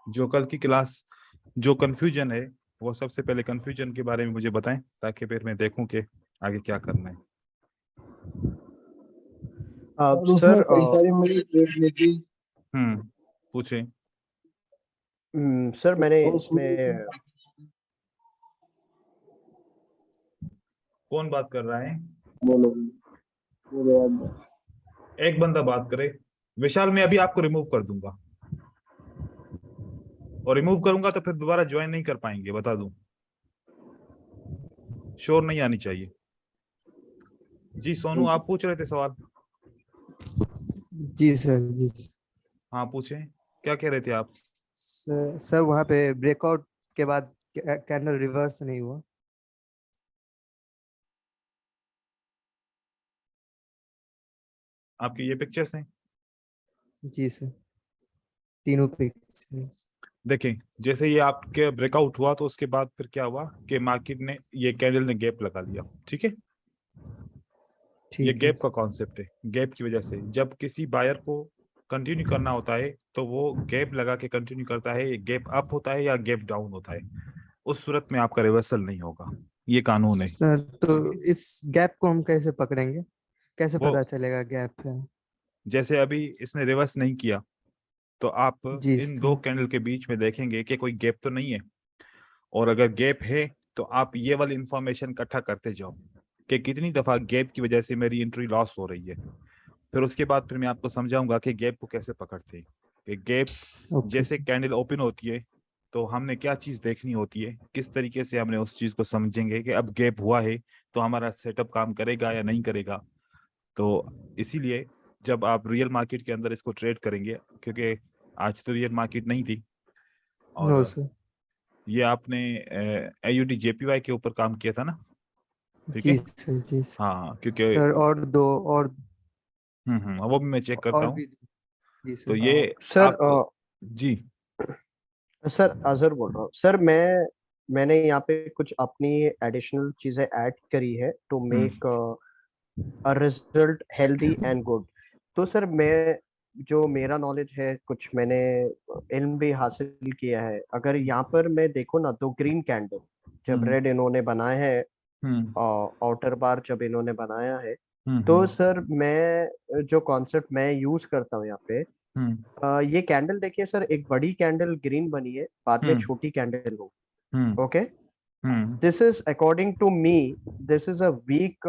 जो कल की क्लास जो कंफ्यूजन है, वो सबसे पहले कंफ्यूजन के बारे में मुझे बताएं, ताकि फिर मैं देखूं कि आगे क्या करना है। और उसमें सर कई सारी मुझे ट्रेड लेती। पूछें। सर मैंने और इसमें कौन बात कर रहा है? बोलो बोलो यार। एक बंदा बात करे। विशाल, मैं अभी आपको रिमूव कर दूंगा, और रिमूव करूंगा तो फिर दोबारा ज्वाइन नहीं कर पाएंगे, बता दूं। शोर नहीं आनी चाहिए। जी सोनू, आप पूछ रहे थे सवाल। जी सर, जी सर। हाँ पूछें, क्या कह रहे थे आप? सर वहाँ पे ब्रेकआउट के बाद कैंडल रिवर्स नहीं हुआ। आपकी ये पिक्चर्स हैं। जी सर, तीनों पिक्चर्स। देखें, जैसे ये आपके ब्रेकआउट हुआ तो उसके बाद फिर क्या हुआ कि मार्केट ने, ये कैंडल ने गैप लगा लिया। ठीक है, ये ठीक है गैप का कॉन्सेप्ट है। गैप की वजह से जब किसी बायर को कंटिन्यू करना होता है तो वो गैप लगा के कंटिन्यू करता है। ये गैप अप होता है या गैप डाउन होता है, उस सूरत में आपका रिवर्सल नहीं होगा। ये कानून है। सर। तो इस गैप को हम कैसे पकड़ेंगे, कैसे वो पता चलेगा गैप है? जैसे अभी इसने रिवर्स नहीं किया, तो आप जी इन दो सर। कैंडल के बीच में देखेंगे कि कोई गैप तो नहीं है। और अगर गैप है तो आप ये वाली इंफॉर्मेशन इकट्ठा करते जाओ कि कितनी दफा गैप की वजह से मेरी एंट्री लॉस हो रही है। फिर उसके बाद फिर मैं आपको समझाऊंगा कि गैप को कैसे पकड़ते हैं। कि गैप ओके जैसे सर। कैंडल ओपन होती है तो हमने क्या चीज देखनी होती है, किस तरीके से हमने उस चीज को समझेंगे कि अब गैप हुआ है तो हमारा सेटअप काम करेगा या नहीं करेगा। तो इसीलिए जब आप रियल मार्केट के अंदर इसको ट्रेड करेंगे, क्योंकि आज तो रियल मार्केट नहीं थी, नो और सर। ये आपने AUD JPY के ऊपर काम किया था ना? ठीक है। जी सर, जी सर। हाँ क्योंकि सर और दो और वो भी मैं चेक करता और हूँ। भी। जी तो सर। ये सर आप, जी सर अजहर बोल रहा हूँ सर। मैंने यहाँ पे कुछ अपनी एडिशनल चीजें ऐड करी है to make a result healthy and good. तो सर मैं जो मेरा नॉलेज है, कुछ मैंने इल्म भी हासिल किया है। अगर यहाँ पर मैं देखो ना, तो ग्रीन कैंडल जब हम्म रेड इन्होंने बनाया है, हम्म आउटर बार जब इन्होंने बनाया है, तो हम्म सर मैं जो कॉन्सेप्ट मैं यूज करता हूँ यहाँ पे, हम्म ये कैंडल देखिए सर, एक बड़ी कैंडल ग्रीन बनी है, बाद में हम्म छोटी कैंडल हो। Hmm okay, hmm this is according to me, this is a weak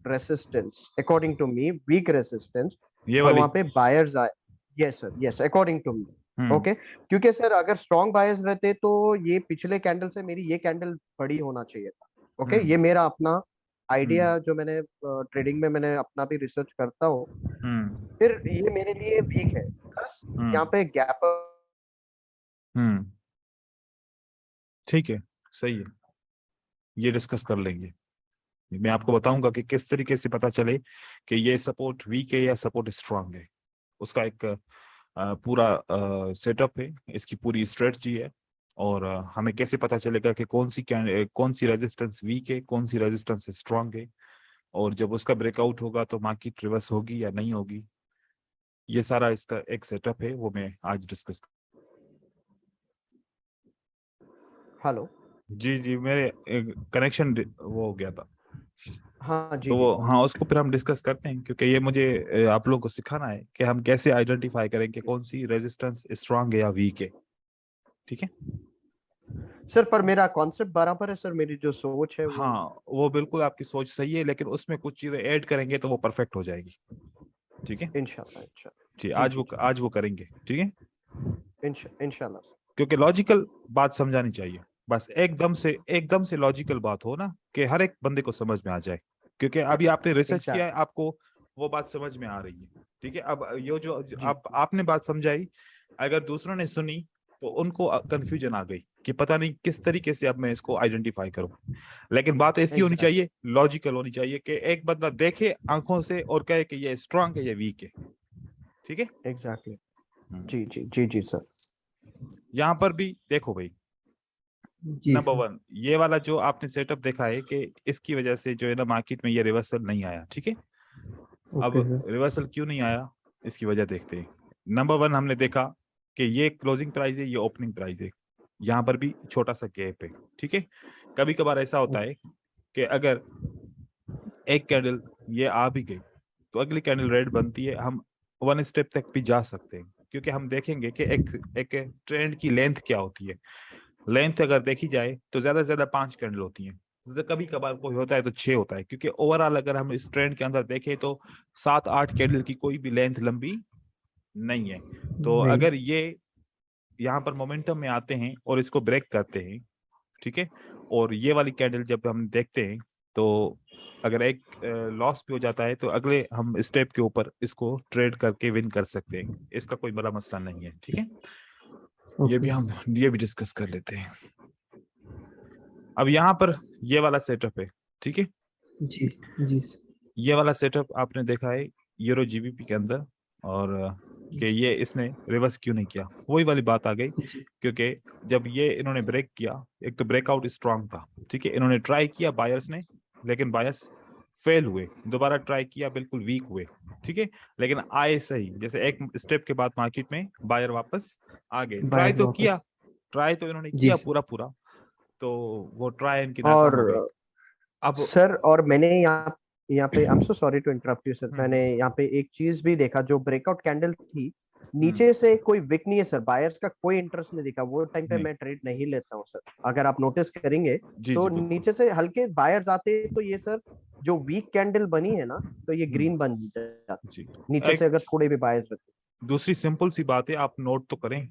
resistance, according to me weak resistance. ये और वाली। वहां पे बायर्स आए। Yes sir, yes, according to me. Hmm okay, क्योंकि सर अगर स्ट्रॉन्ग बायर्स रहते तो ये पिछले कैंडल से मेरी ये कैंडल बड़ी होना चाहिए था। ओके, ये हम्म मेरा अपना हम्म आइडिया, जो मैंने ट्रेडिंग में मैंने अपना भी रिसर्च करता हूँ। हम्म फिर ये मेरे लिए वीक है, प्लस हम्म यहाँ पे गैप। हम्म ठीक है, सही है। ये डिस्कस कर लेंगे। मैं आपको बताऊंगा कि किस तरीके से पता चले कि ये सपोर्ट वीक है या सपोर्ट स्ट्रांग है। उसका एक पूरा सेटअप है, इसकी पूरी स्ट्रेटजी है। और हमें कैसे पता चलेगा कि कौन सी रेजिस्टेंस वीक है, कौन सी रेजिस्टेंस स्ट्रांग है, और जब उसका ब्रेकआउट होगा तो मार्केट रिवर्स होगी या नहीं होगी। ये सारा इसका एक सेटअप है, वो मैं आज डिस्कस। हेलो। जी जी, मेरे कनेक्शन वो हो गया था। हाँ जी तो जी। वो, हाँ, उसको फिर हम डिस्कस करते हैं, क्योंकि ये मुझे आप लोगों को सिखाना है कि हम कैसे आइडेंटिफाई करें कि कौन सी रेजिस्टेंस स्ट्रांग है या वीक है। ठीक है। सर पर मेरा कॉन्सेप्ट बराबर है सर, मेरी जो सोच है वो। हाँ, वो बिल्कुल आपकी सोच सही है, लेकिन उसमें कुछ चीजें ऐड करेंगे तो वो परफेक्ट हो जाएगी। ठीक है। इंशाल्लाह इंशाल्लाह। ठीक, जी आज जी वो जी। आज वो करेंगे। ठीक है। इंशाल्लाह सर। क्योंकि लॉजिकल बात समझानी चाहिए। बस एकदम से लॉजिकल बात हो ना, कि हर एक बंदे को समझ में आ जाए। क्योंकि अभी आपने रिसर्च किया है, एग्जैक्टली। आपको वो बात समझ में आ रही है। ठीक है। अब ये जो जी। अब आपने बात समझाई, अगर दूसरों ने सुनी तो उनको कंफ्यूजन आ गई कि पता नहीं किस तरीके से अब मैं इसको आइडेंटिफाई करूं। लेकिन बात ऐसी होनी एग्जैक्टली। चाहिए, लॉजिकल होनी चाहिए, कि एक बंदा देखे आंखों से और कहे कि ये स्ट्रांग है या वीक है। ठीक है। एग्जैक्टली। हम्म। जी जी जी जी सर। यहाँ पर भी देखो भाई, जी नंबर सर। वन, ये वाला जो आपने सेटअप देखा है कि इसकी वजह से जो है ना मार्केट में ये रिवर्सल नहीं आया। ठीक है। अब ओके सर। रिवर्सल क्यों नहीं आया, इसकी वजह देखते हैं। नंबर वन, हमने देखा कि ये क्लोजिंग प्राइस है, ये ओपनिंग प्राइस है, यहाँ पर भी छोटा सा गैप है। ठीक है, कभी कभार ऐसा होता है कि अगर एक कैंडल ये आ भी गई तो अगली कैंडल रेड बनती है, हम 1 स्टेप तक भी जा सकते हैं, क्योंकि हम देखेंगे कि एक ट्रेंड की लेंथ क्या होती है। लेंथ अगर देखी जाए तो ज्यादा से ज्यादा 5 कैंडल होती हैं, तो कभी कभार कोई होता है तो 6 होता है, क्योंकि ओवरऑल अगर हम इस ट्रेंड के अंदर देखें तो 7-8 कैंडल की कोई भी लेंथ लंबी नहीं है। तो नहीं। अगर ये यहाँ पर मोमेंटम में आते हैं और इसको ब्रेक करते हैं, ठीक है, और ये वाली कैंडल जब हम देखते हैं तो अगर एक लॉस भी हो जाता है तो अगले हम स्टेप के ऊपर इसको ट्रेड करके विन कर सकते हैं, इसका कोई बड़ा मसला नहीं है। ठीक है, ये भी हम ये भी डिस्कस कर लेते हैं। अब यहाँ पर ये वाला सेटअप है, ठीक है, जी जी ये वाला सेटअप आपने देखा है यूरो जीबीपी के अंदर, और कि ये इसने रिवर्स क्यों नहीं किया, वही वाली बात आ गई, जी क्योंकि जब ये इन्होंने ब्रेक किया, एक तो ब्रेकआउट स्ट्रांग था, ठीक है, इन्होंने ट्राई किया बायर्स ने, लेकिन बायर्स फेल हुए, दोबारा ट्राई किया बिल्कुल वीक हुए, ठीक है, लेकिन आए सही, जैसे एक स्टेप के बाद मार्केट में बायर वापस आ गए। ट्राई तो किया, ट्राई तो इन्होंने किया पूरा, तो वो ट्राई इनकी नाकाम हो गई। और अब सर, और मैंने यहाँ पे, I am so sorry to interrupt you sir, मैंने यहाँ पे एक चीज भी देखा, जो ब्रेकआउट कैंडल थी नीचे से कोई विक नहीं है सर, बायर्स का कोई इंटरेस्ट नहीं दिखा, वो टाइम पे नहीं। मैं ट्रेड नहीं लेता हूँ सर। अगर आप नोटिस करेंगे जी तो जी बिल्कुल। नीचे से हल्के बायर्स आते तो ये सर जो वीक कैंडल बनी है ना, तो ये ग्रीन बन जाती जी नीचे से, अगर थोड़े भी बायर्स रहते। दूसरी सिंपल सी बात है, आप नोट तो करें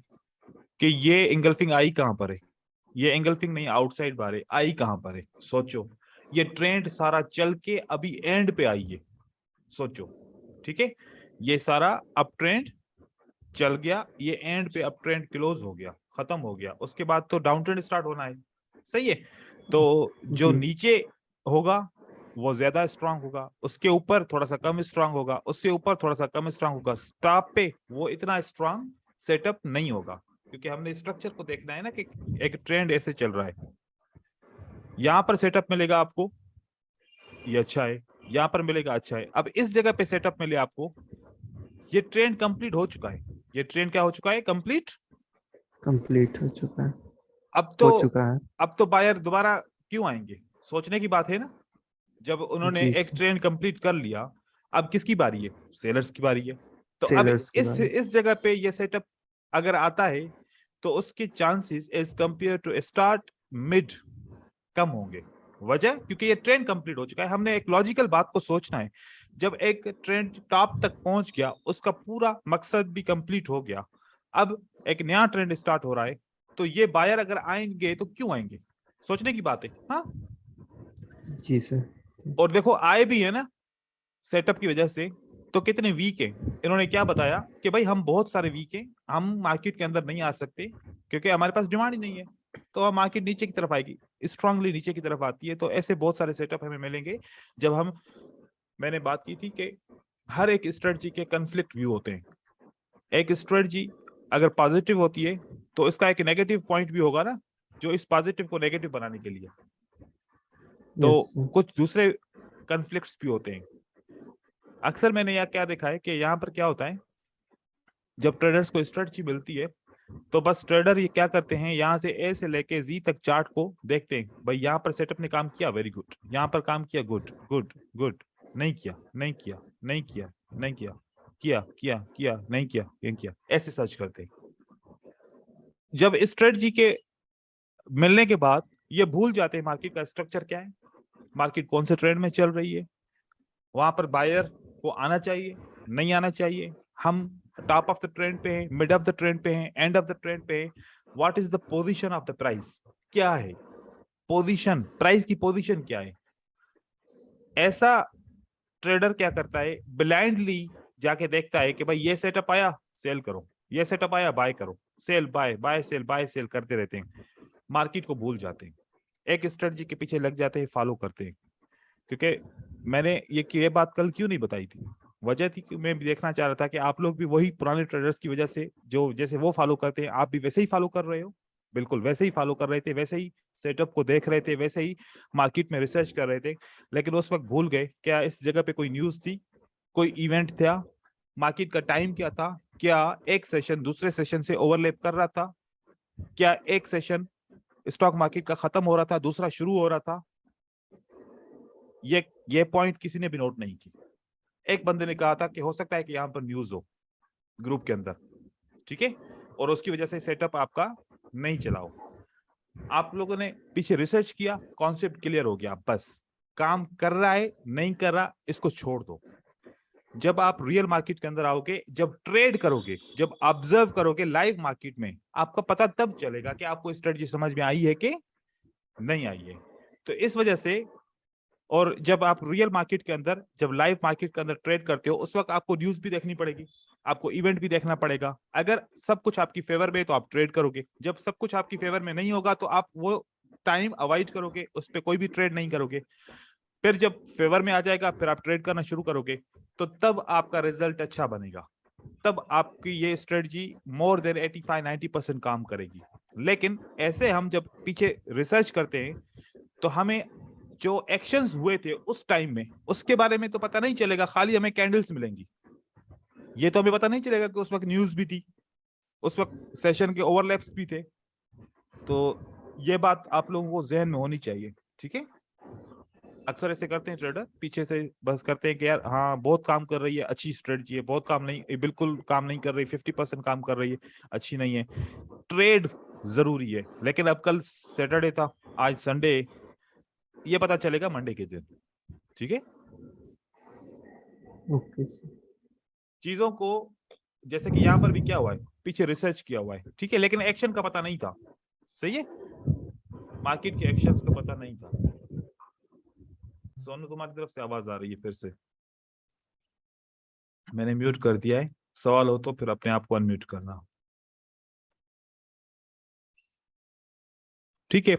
कि ये एंगल्फिंग आई कहां पर है, ये एंगल्फिंग नहीं आउटसाइड बार है, आई कहां पर है, सोचो, ये ट्रेंड सारा चल के अभी एंड पे आई है, सोचो, ठीक है, ये सारा अप ट्रेंड चल गया, ये एंड पे अप ट्रेंड क्लोज हो गया, खत्म हो गया, उसके बाद तो डाउन ट्रेंड स्टार्ट होना है, सही है, तो जो नीचे होगा वो ज्यादा स्ट्रांग होगा, उसके ऊपर थोड़ा सा कम स्ट्रांग होगा, उससे ऊपर थोड़ा सा कम स्ट्रांग होगा, टॉप पे वो इतना स्ट्रांग सेटअप नहीं होगा, क्योंकि हमने स्ट्रक्चर को देखना है ना कि एक ट्रेंड ऐसे चल रहा है। यहां पर सेटअप मिलेगा आपको, ये अच्छा है, यहां पर मिलेगा अच्छा है, अब इस जगह पे सेटअप मिले आपको, ये ट्रेंड कंप्लीट हो चुका है, ये ट्रेंड क्या हो चुका है, कंप्लीट हो चुका है, अब तो हो चुका है। अब तो बायर दोबारा क्यों आएंगे, सोचने की बात है ना, जब उन्होंने जी एक ट्रेंड कंप्लीट कर लिया, अब किसकी बारी है, सेलर्स की बारी है, तो अब सेलर्स की बारी। इस जगह पे ये सेटअप अगर आता है तो उसके chances as compare to start mid कम होंगे। वजह, क्योंकि ये ट्रेंड कंप्लीट हो चुका है, हमने एक लॉजिकल बात को सोचना है, जब एक ट्रेंड टॉप तक पहुंच गया, उसका पूरा मकसद भी कंप्लीट हो गया, अब एक नया ट्रेंड स्टार्ट हो रहा है, तो ये बायर अगर आएंगे तो क्यों आएंगे, सोचने की बात है। हाँ जी सर। और देखो आए भी है ना सेटअप की वजह से, तो कितने वीक है, इन्होंने क्या बताया कि भाई हम बहुत सारे वीक हैं, हम मार्केट के अंदर नहीं आ सकते क्योंकि हमारे पास डिमांड ही नहीं है, तो हम मार्केट नीचे की तरफ आएगी, स्ट्रांगली नीचे की तरफ आती है, तो ऐसे बहुत सारे सेटअप हमें मिलेंगे। जब हम, मैंने बात की थी कि हर एक स्ट्रेटजी के कन्फ्लिक्ट व्यू होते हैं, एक स्ट्रेटजी अगर पॉजिटिव होती है तो इसका एक नेगेटिव पॉइंट भी होगा ना, जो इस पॉजिटिव को नेगेटिव बनाने के लिए, तो कुछ दूसरे कन्फ्लिक्ट्स भी होते हैं। अक्सर मैंने यहाँ क्या देखा है कि यहाँ पर क्या होता है, जब ट्रेडर्स को स्ट्रेटजी मिलती है तो बस ट्रेडर ये क्या करते हैं, यहाँ से ए से लेके जी तक चार्ट को देखते हैं, भाई यहाँ पर सेटअप ने काम किया, वेरी गुड, यहाँ पर काम किया, गुड गुड गुड, नहीं किया नहीं किया नहीं किया नहीं किया, किया किया किया नहीं किया नहीं किया, ऐसे सर्च करते हैं। जब स्ट्रेटजी के मिलने के बाद ये भूल जाते हैं मार्केट का स्ट्रक्चर क्या है, मार्केट कौन से ट्रेंड में चल रही है, वहां पर बायर को आना चाहिए नहीं आना चाहिए, हम टॉप ऑफ द ट्रेंड पे हैं, मिड ऑफ द ट्रेंड पे हैं, एंड ऑफ द ट्रेंड पे हैं, what is the position of the price, क्या है पोजीशन, प्राइस की पोजीशन क्या है। ऐसा ट्रेडर क्या करता है, ब्लाइंडली जाके देखता है कि भाई ये सेटअप आया सेल करो, ये सेटअप आया बाय करो, सेल बाय बाय सेल करते रहते हैं, मार्केट को भूल जाते हैं, एक स्ट्रेटजी के पीछे लग जाते हैं, फॉलो करते हैं। क्योंकि मैंने ये बात कल क्यों नहीं बताई थी, वजह थी कि मैं भी देखना चाह रहा था कि आप लोग भी वही पुराने ट्रेडर्स की वजह से, जो जैसे वो फॉलो करते हैं आप भी वैसे ही फॉलो कर रहे हो, बिल्कुल वैसे ही फॉलो कर रहे थे, वैसे ही सेटअप को देख रहे थे, वैसे ही मार्केट में रिसर्च कर रहे थे, लेकिन उस वक्त भूल गए क्या इस जगह पे कोई न्यूज थी, कोई इवेंट था, मार्केट का टाइम क्या था, क्या एक सेशन दूसरे सेशन से ओवरलैप कर रहा था? क्या एक सेशन स्टॉक मार्केट का खत्म हो रहा था, दूसरा शुरू हो रहा था? ये पॉइंट किसी ने भी नोट नहीं की। एक बंदे ने कहा था कि हो सकता है कि यहाँ पर न्यूज हो ग्रुप के अंदर, ठीक है, और उसकी वजह से सेटअप आपका नहीं चला हो। आप लोगों ने पीछे रिसर्च किया, कॉन्सेप्ट क्लियर हो गया, बस काम कर रहा है नहीं कर रहा इसको छोड़ दो। जब आप रियल मार्केट के अंदर आओगे, जब ट्रेड करोगे, जब ऑब्जर्व करोगे लाइव मार्केट में, आपका पता तब चलेगा कि आपको स्ट्रेटजी समझ में आई है कि नहीं आई है। तो इस वजह से, और जब आप रियल मार्केट के अंदर, जब लाइव मार्केट के अंदर ट्रेड करते हो, उस वक्त आपको न्यूज भी देखनी पड़ेगी, आपको इवेंट भी देखना पड़ेगा। अगर सब कुछ आपकी फेवर में है तो आप ट्रेड करोगे, जब सब कुछ आपकी फेवर में नहीं होगा तो आप वो टाइम अवॉइड करोगे, उस पर कोई भी ट्रेड नहीं करोगे। फिर जब फेवर में आ जाएगा फिर आप ट्रेड करना शुरू करोगे, तो तब आपका रिजल्ट अच्छा बनेगा, तब आपकी ये स्ट्रेटजी मोर देन 85-90% काम करेगी। लेकिन ऐसे हम जब पीछे रिसर्च करते हैं तो हमें जो एक्शंस हुए थे उस टाइम में उसके बारे में तो पता नहीं चलेगा, खाली हमें कैंडल्स मिलेंगी। ये तो हमें पता नहीं चलेगा कि उस वक्त न्यूज भी थी, उस वक्त सेशन के ओवरलैप्स भी थे। तो ये बात आप लोगों को जहन में होनी चाहिए, ठीक है। अक्सर ऐसे करते हैं ट्रेडर, पीछे से बस करते हैं कि यार हाँ बहुत काम कर रही है, अच्छी स्ट्रेटजी है, बहुत काम नहीं, बिल्कुल काम नहीं कर रही, 50% काम कर रही है, अच्छी नहीं है। ट्रेड जरूरी है, लेकिन अब कल सैटरडे था, आज संडे, ये पता चलेगा मंडे के दिन, ठीक है। ओके चीजों को, जैसे कि यहाँ पर भी क्या हुआ है, पीछे रिसर्च किया हुआ है, ठीक है, लेकिन एक्शन का पता नहीं था, सही है, मार्केट के एक्शंस का पता नहीं था। सोनू तुम्हारी तरफ से आवाज आ रही है, फिर से मैंने म्यूट कर दिया है, सवाल हो तो फिर अपने आप को अनम्यूट करना, ठीक है।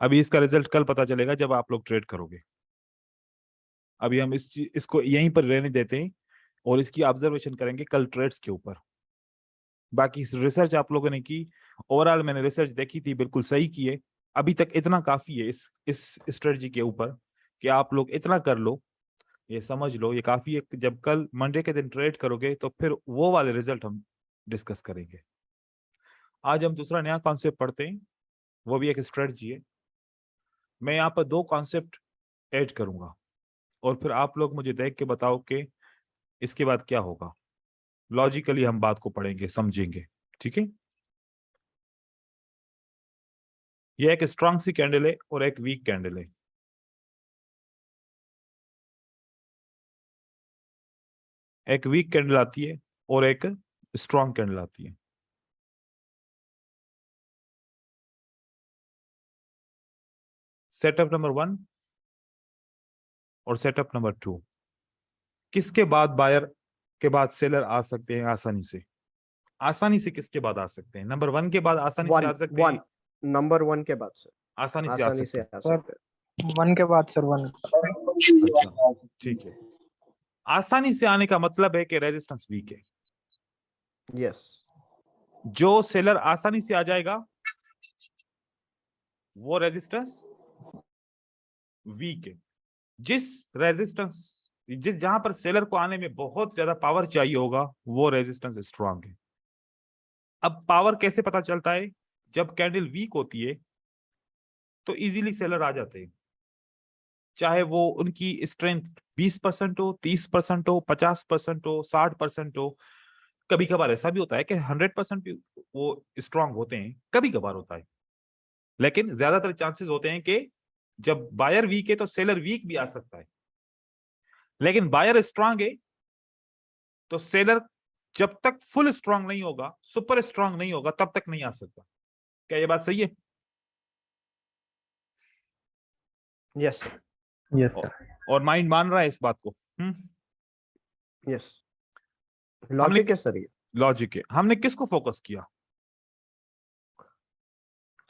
अभी इसका रिजल्ट कल पता चलेगा जब आप लोग ट्रेड करोगे। अभी हम इसको यहीं पर रहने देते हैं और इसकी ऑब्जर्वेशन करेंगे कल ट्रेड्स के ऊपर। बाकी रिसर्च आप लोगों ने की, ओवरऑल मैंने रिसर्च देखी थी, बिल्कुल सही की है। अभी तक इतना काफी है इस स्ट्रेटजी के ऊपर कि आप लोग इतना कर लो, ये समझ लो, ये काफी है। जब कल मंडे के दिन ट्रेड करोगे तो फिर वो वाले रिजल्ट हम डिस्कस करेंगे। आज हम दूसरा नया कॉन्सेप्ट पढ़ते हैं, वो भी एक स्ट्रेटजी है। मैं यहाँ पर 2 कॉन्सेप्ट ऐड करूंगा और फिर आप लोग मुझे देख के बताओ कि इसके बाद क्या होगा। लॉजिकली हम बात को पढ़ेंगे, समझेंगे, ठीक है। यह एक स्ट्रांग सी कैंडल है और एक वीक कैंडल है। एक वीक कैंडल आती है और एक स्ट्रांग कैंडल आती है। सेटअप नंबर 1 और सेटअप नंबर 2, किसके बाद बायर के बाद सेलर आ सकते हैं आसानी से? आसानी से किसके बाद आ सकते हैं? नंबर 1 के बाद आसानी से आ सकते हैं, नंबर 1 के बाद सर आसानी से आ आसानी सकते से हैं। आ सकते हैं। 1 के बाद सर 1 अच्छा, ठीक है। आसानी से आने का मतलब है कि रेजिस्टेंस वीक है। यस जो सेलर आसानी से आ जाएगा वो रेजिस्टेंस वीक है। जहां पर सेलर को आने में बहुत ज्यादा पावर चाहिए होगा वो रेजिस्टेंस स्ट्रांग है। अब पावर कैसे पता चलता है? जब कैंडल वीक होती है तो इजीली सेलर आ जाते हैं, चाहे वो उनकी स्ट्रेंथ 20% हो, 30% हो, 50% हो, 60% हो। कभी कभार ऐसा भी होता है कि 100% भी वो स्ट्रांग होते हैं, कभी कभार होता है, लेकिन ज्यादातर चांसेस होते हैं कि जब बायर वीक है तो सेलर वीक भी आ सकता है, लेकिन बायर स्ट्रांग है तो सेलर जब तक फुल स्ट्रांग नहीं होगा, सुपर स्ट्रांग नहीं होगा, तब तक नहीं आ सकता। क्या ये बात सही है? यस यस सर और माइंड मान रहा है इस बात को? यस लॉजिक है सर, ये लॉजिक है। हमने किसको फोकस किया?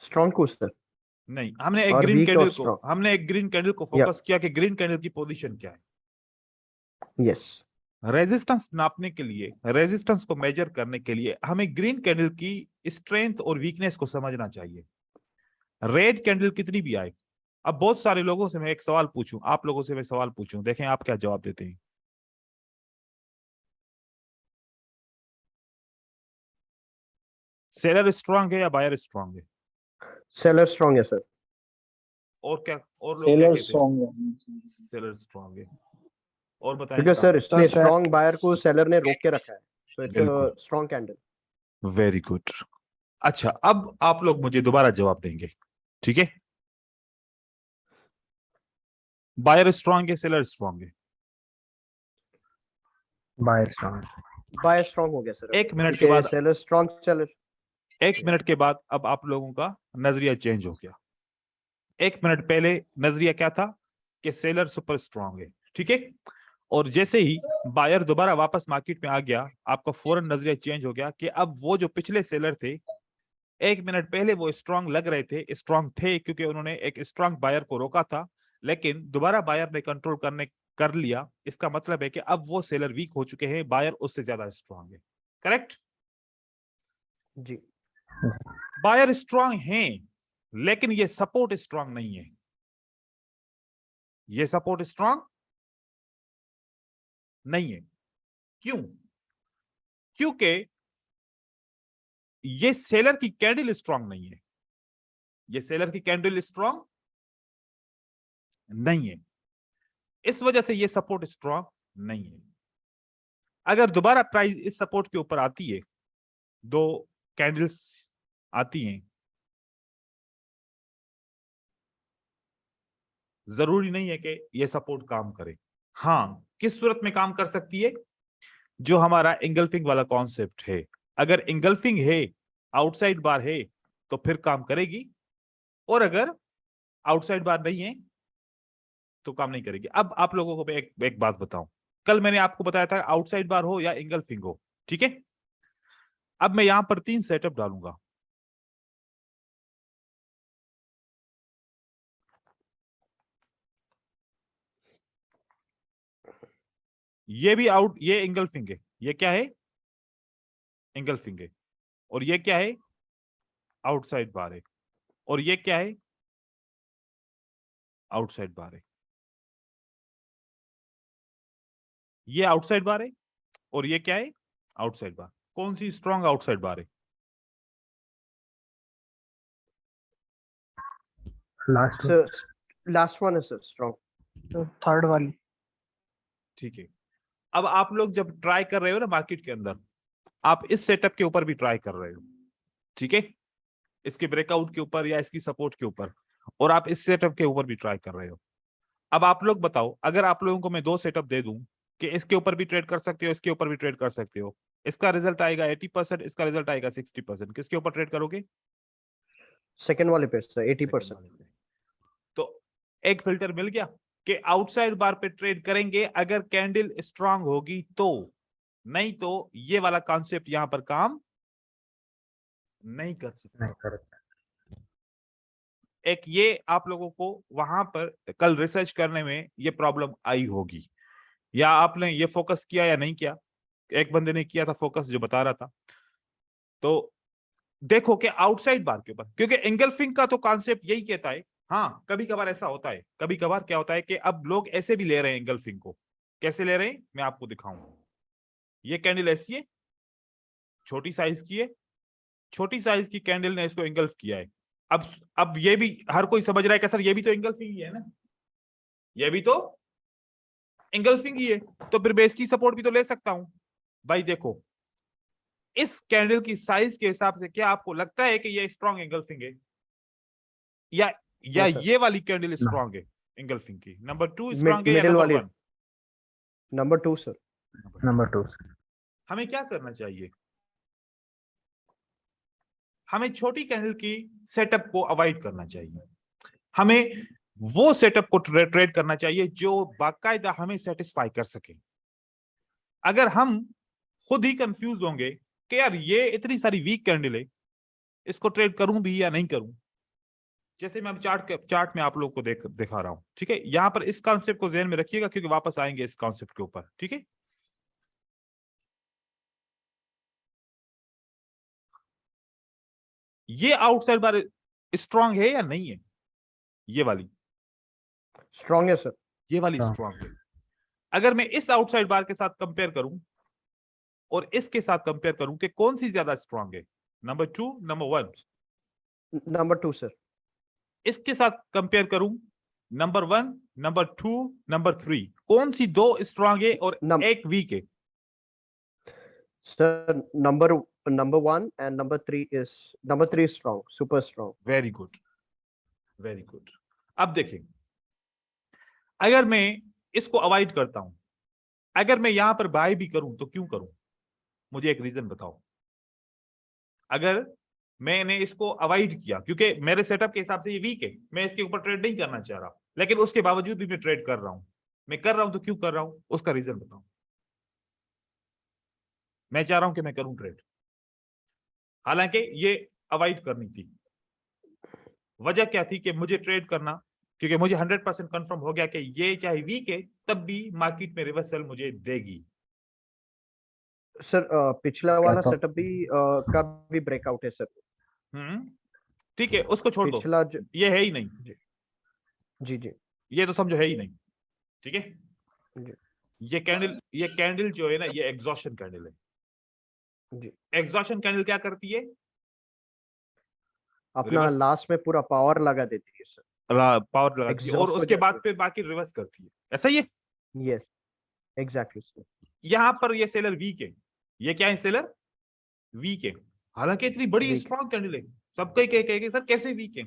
स्ट्रॉन्ग को सर, नहीं, हमने एक और ग्रीन weak कैंडल और को strong. हमने एक ग्रीन कैंडल को फोकस किया कि ग्रीन कैंडल की पोजीशन क्या है। यस रेजिस्टेंस नापने के लिए, रेजिस्टेंस को मेजर करने के लिए हमें ग्रीन कैंडल की स्ट्रेंथ और वीकनेस को समझना चाहिए। रेड कैंडल कितनी भी आए, अब बहुत सारे लोगों से मैं एक सवाल पूछूं, आप लोगों से मैं सवाल पूछूं, देखें आप क्या जवाब देते हैं। सेलर स्ट्रांग है या बायर स्ट्रांग है? सेलर स्ट्रांग है सर। और क्या, और लोग क्या सेलर कहते हैं? स्ट्रॉन्ग है। सेलर स्ट्रांग है। और बताएं। क्योंकि सर इसने सर, स्ट्रांग बायर को सेलर ने रोक के रखा है, सो इट्स बिल्कुल। A strong candle. Very good. अच्छा, अब आप लोग मुझे दोबारा जवाब देंगे, ठीक है? बायर स्ट्रांग है, सेलर स्ट्रांग है? Buyer strong. बायर स्ट्रांग हो गया सर। एक मिनट के क्योंकि बाद, सेलर स्ट्रांग सेलर। एक मिनट के बाद अब आप लोगों का नजरिया चेंज हो गया। एक मिनट पहले नजरिया क्या था कि सेलर सुपर स्ट्रांग है, ठीक है? और जैसे ही बायर दोबारा वापस मार्केट में आ गया, आपका फौरन नजरिया चेंज हो गया कि अब वो जो पिछले सेलर थे, एक मिनट पहले वो स्ट्रांग लग रहे थे, स्ट्रांग थे क्योंकि उन्होंने एक स्ट्रांग बायर को रोका था, लेकिन दोबारा बायर ने कंट्रोल कर लिया। इसका मतलब है कि अब वो सेलर वीक हो चुके हैं, बायर उससे ज्यादा स्ट्रांग है। करेक्ट? जी। बायर स्ट्रांग हैं, लेकिन ये सपोर्ट स्ट्रांग नहीं है। ये सपोर्ट स्ट्रांग नहीं है। क्यों? क्योंकि ये सेलर की कैंडल स्ट्रांग नहीं है। ये सेलर की कैंडल स्ट्रांग नहीं है, इस वजह से ये सपोर्ट स्ट्रांग नहीं है। अगर दोबारा प्राइस इस सपोर्ट के ऊपर आती है, दो कैंडल्स आती हैं, जरूरी नहीं है कि ये सपोर्ट काम करे। हाँ, किस सूरत में काम कर सकती है? जो हमारा इंगल्फिंग वाला कॉन्सेप्ट है, अगर इंगल्फिंग है, आउटसाइड बार है, तो फिर काम करेगी, और अगर आउटसाइड बार नहीं है तो काम नहीं करेगी। अब आप लोगों को मैं एक बात बताऊं, कल मैंने आपको बताया था आउटसाइड बार हो या इंगल्फिंग हो, ठीक है? अब मैं यहां पर 3 सेटअप डालूंगा। ये भी ये इंगल्फिंग है। ये क्या है? इंगल्फिंग है। और ये क्या है? आउटसाइड बार है। और ये क्या है? आउटसाइड बार है। ये आउटसाइड बार है और ये क्या है? आउटसाइड बार। कौन सी स्ट्रॉन्ग आउटसाइड बार है? लास्ट सर लास्ट वन है सर स्ट्रांग। थर्ड वाली। ठीक है। अब आप लोग जब ट्राई कर रहे हो ना मार्केट के अंदर, आप इस सेटअप के ऊपर भी ट्राई कर रहे हो, ठीक है? इसके ब्रेकआउट के ऊपर या इसकी सपोर्ट के ऊपर, और आप इस सेटअप के ऊपर भी ट्राई कर रहे हो। अब आप लोग बताओ, अगर आप लोगों को मैं 2 सेटअप दे दूं कि इसके ऊपर भी ट्रेड कर सकते हो, इसके ऊपर भी ट्रेड कर सकते हो, इसका रिजल्ट आएगा 80%, इसका रिजल्ट आएगा 60%, किसके ऊपर ट्रेड करोगे? सेकंड वाले पे सर 80%। सेकंड वाले पे। तो एक फिल्टर मिल गया कि आउटसाइड बार पे ट्रेड करेंगे अगर कैंडल स्ट्रांग होगी तो, नहीं तो ये वाला कॉन्सेप्ट यहां पर काम नहीं कर सकता। नहीं कर। एक ये आप लोगों को वहां पर कल रिसर्च करने में ये प्रॉब्लम आई होगी, या आपने ये फोकस किया या नहीं किया। एक बंदे ने किया था फोकस, जो बता रहा था। तो देखो कि आउटसाइड बार के ऊपर, क्योंकि एंगल्फिंग का तो कॉन्सेप्ट यही कहता है। हाँ, कभी कभार ऐसा होता है, कभी कभार क्या होता है कि अब लोग ऐसे भी ले रहे हैं एंगल्फिंग को। कैसे ले रहे हैं मैं आपको दिखाऊंगा। ये कैंडल ऐसी है, छोटी साइज की है, छोटी साइज की कैंडल ने इसको एंगल्फ किया है। अब ये भी हर कोई समझ रहा है कि सर ये भी तो एंगल्फिंग ही है ना, ये भी तो एंगल्फिंग ही है, तो फिर बेस की सपोर्ट भी तो ले सकता हूं। भाई देखो, इस कैंडल की साइज के हिसाब से क्या आपको लगता है कि ये स्ट्रॉन्ग एंगल्फिंग है, या No, sir. ये वाली कैंडल स्ट्रॉन्ग है एंगल्फिंग की? नंबर 2 Mid- स्ट्रॉन्ग है या middle नंबर वाली। 1? Number 2 sir. नंबर 2। हमें क्या करना चाहिए? हमें छोटी कैंडल की सेटअप को अवॉइड करना चाहिए। हमें वो सेटअप को ट्रेड करना चाहिए जो बाकायदा हमें सेटिस्फाई कर सके। अगर हम खुद ही कंफ्यूज होंगे कि यार ये इतनी सारी वीक कैंडल है, इसको ट्रेड करूं भी या नहीं करूं, जैसे मैं अब चार्ट में आप लोगों को दिखा रहा हूं, ठीक है? यहां पर इस कॉन्सेप्ट को ध्यान में रखिएगा क्योंकि वापस आएंगे इस कॉन्सेप्ट के ऊपर, ठीक है? ये आउटसाइड बार स्ट्रांग है या नहीं है? ये वाली, स्ट्रांग है सर। ये वाली हाँ। स्ट्रांग है। अगर मैं इस आउटसाइड बार के साथ कंपेयर करूं और इसके साथ कंपेयर करूं कि कौन सी ज्यादा स्ट्रांग है, नंबर 2, नंबर 1? Number 2 sir. इसके साथ कंपेयर करूं, नंबर 1, नंबर 2, नंबर 3, कौन सी दो स्ट्रांग है और एक वीक है? Sir number 1 and number 3 strong, super strong. Very good, very good. अब देखें, अगर मैं इसको अवॉइड करता हूं, अगर मैं यहां पर बाय भी करूं तो क्यों करूं? मुझे एक रीजन बताओ। अगर मैंने इसको अवॉइड किया क्योंकि मेरे सेटअप के हिसाब से ये वीक है, मैं इसके ऊपर ट्रेड नहीं करना चाह रहा, लेकिन उसके बावजूद भी मैं ट्रेड कर रहा हूं, मैं कर रहा हूं तो क्यों कर रहा हूं? उसका रीजन बताओ। मैं चाह रहा हूं कि मैं करूं ट्रेड, हालांकि ये अवॉइड करनी थी। वजह क्या थी कि मुझे ट्रेड करना, क्योंकि मुझे 100% कंफर्म हो गया कि ये चाहे वीक है तब भी मार्केट में रिवर्सल मुझे देगी। सर पिछला वाला तो- सेटअप भी का भी ब्रेकआउट है सर। ठीक है, उसको छोड़ दो, पिछला ये है ही नहीं, जी जी ये तो समझो है ही नहीं। ठीक है, जी ये कैंडल जो है ना, ये एग्जॉशन कैंडल है। जी। एग्जॉशन कैंडल क्या करती है? अपना रिवर्स लास्ट में पूरा पावर लगा देती है सर, पावर लगाती है और एग्जॉस्ट हो उसके बाद जाती फिर बाकी रिवर्स करती है, ऐसा ही है। है। Yes exactly sir. यहां पर ये सेलर वीक है, ये क्या है? सेलर वीक है, हालांकि इतनी बड़ी Weak। स्ट्रॉन्ग कैंडल है। सब कई कहे सर कैसे वीक है?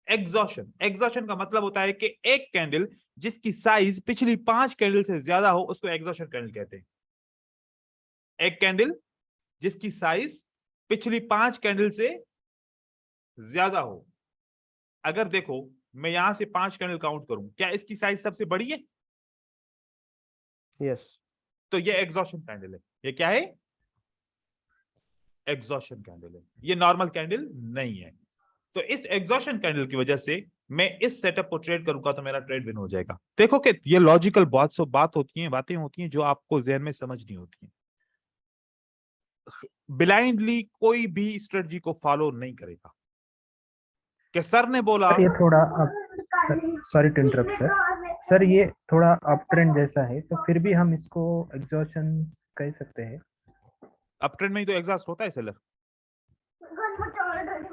एग्जॉशन का मतलब होता है कि एक कैंडल जिसकी साइज पिछली 5 कैंडल से ज्यादा हो, उसको एग्जॉशन कैंडल कहते हैं। एक कैंडल जिसकी साइज पिछली 5 कैंडल से ज्यादा हो। अगर देखो, मैं यहां से 5 कैंडल काउंट करूं, क्या इसकी साइज सबसे बड़ी है? यस तो ये एग्जॉशन कैंडल है। ये क्या है? एग्जॉशन कैंडल है, ये नॉर्मल कैंडल नहीं है। तो इस एग्जॉशन कैंडल की वजह से मैं इस सेटअप को ट्रेड करूंगा तो मेरा ट्रेड विन हो जाएगा। देखो कि ये लॉजिकल बातें होती हैं जो आपको जहन में समझ नहीं होती हैं। ब्लाइंडली कोई भी स्ट्रेटजी को फॉलो नहीं करेगा। कि सर ने बोला, ये थोड़ा sorry to interrupt sir. Sir ये थोड़ा अप ट्रेंड जैसा है, तो फिर भी हम इसको एग्जॉशन कह सकते हैं। अप ट्रेंड में ही तो एग्जॉस्ट होता है सेलर।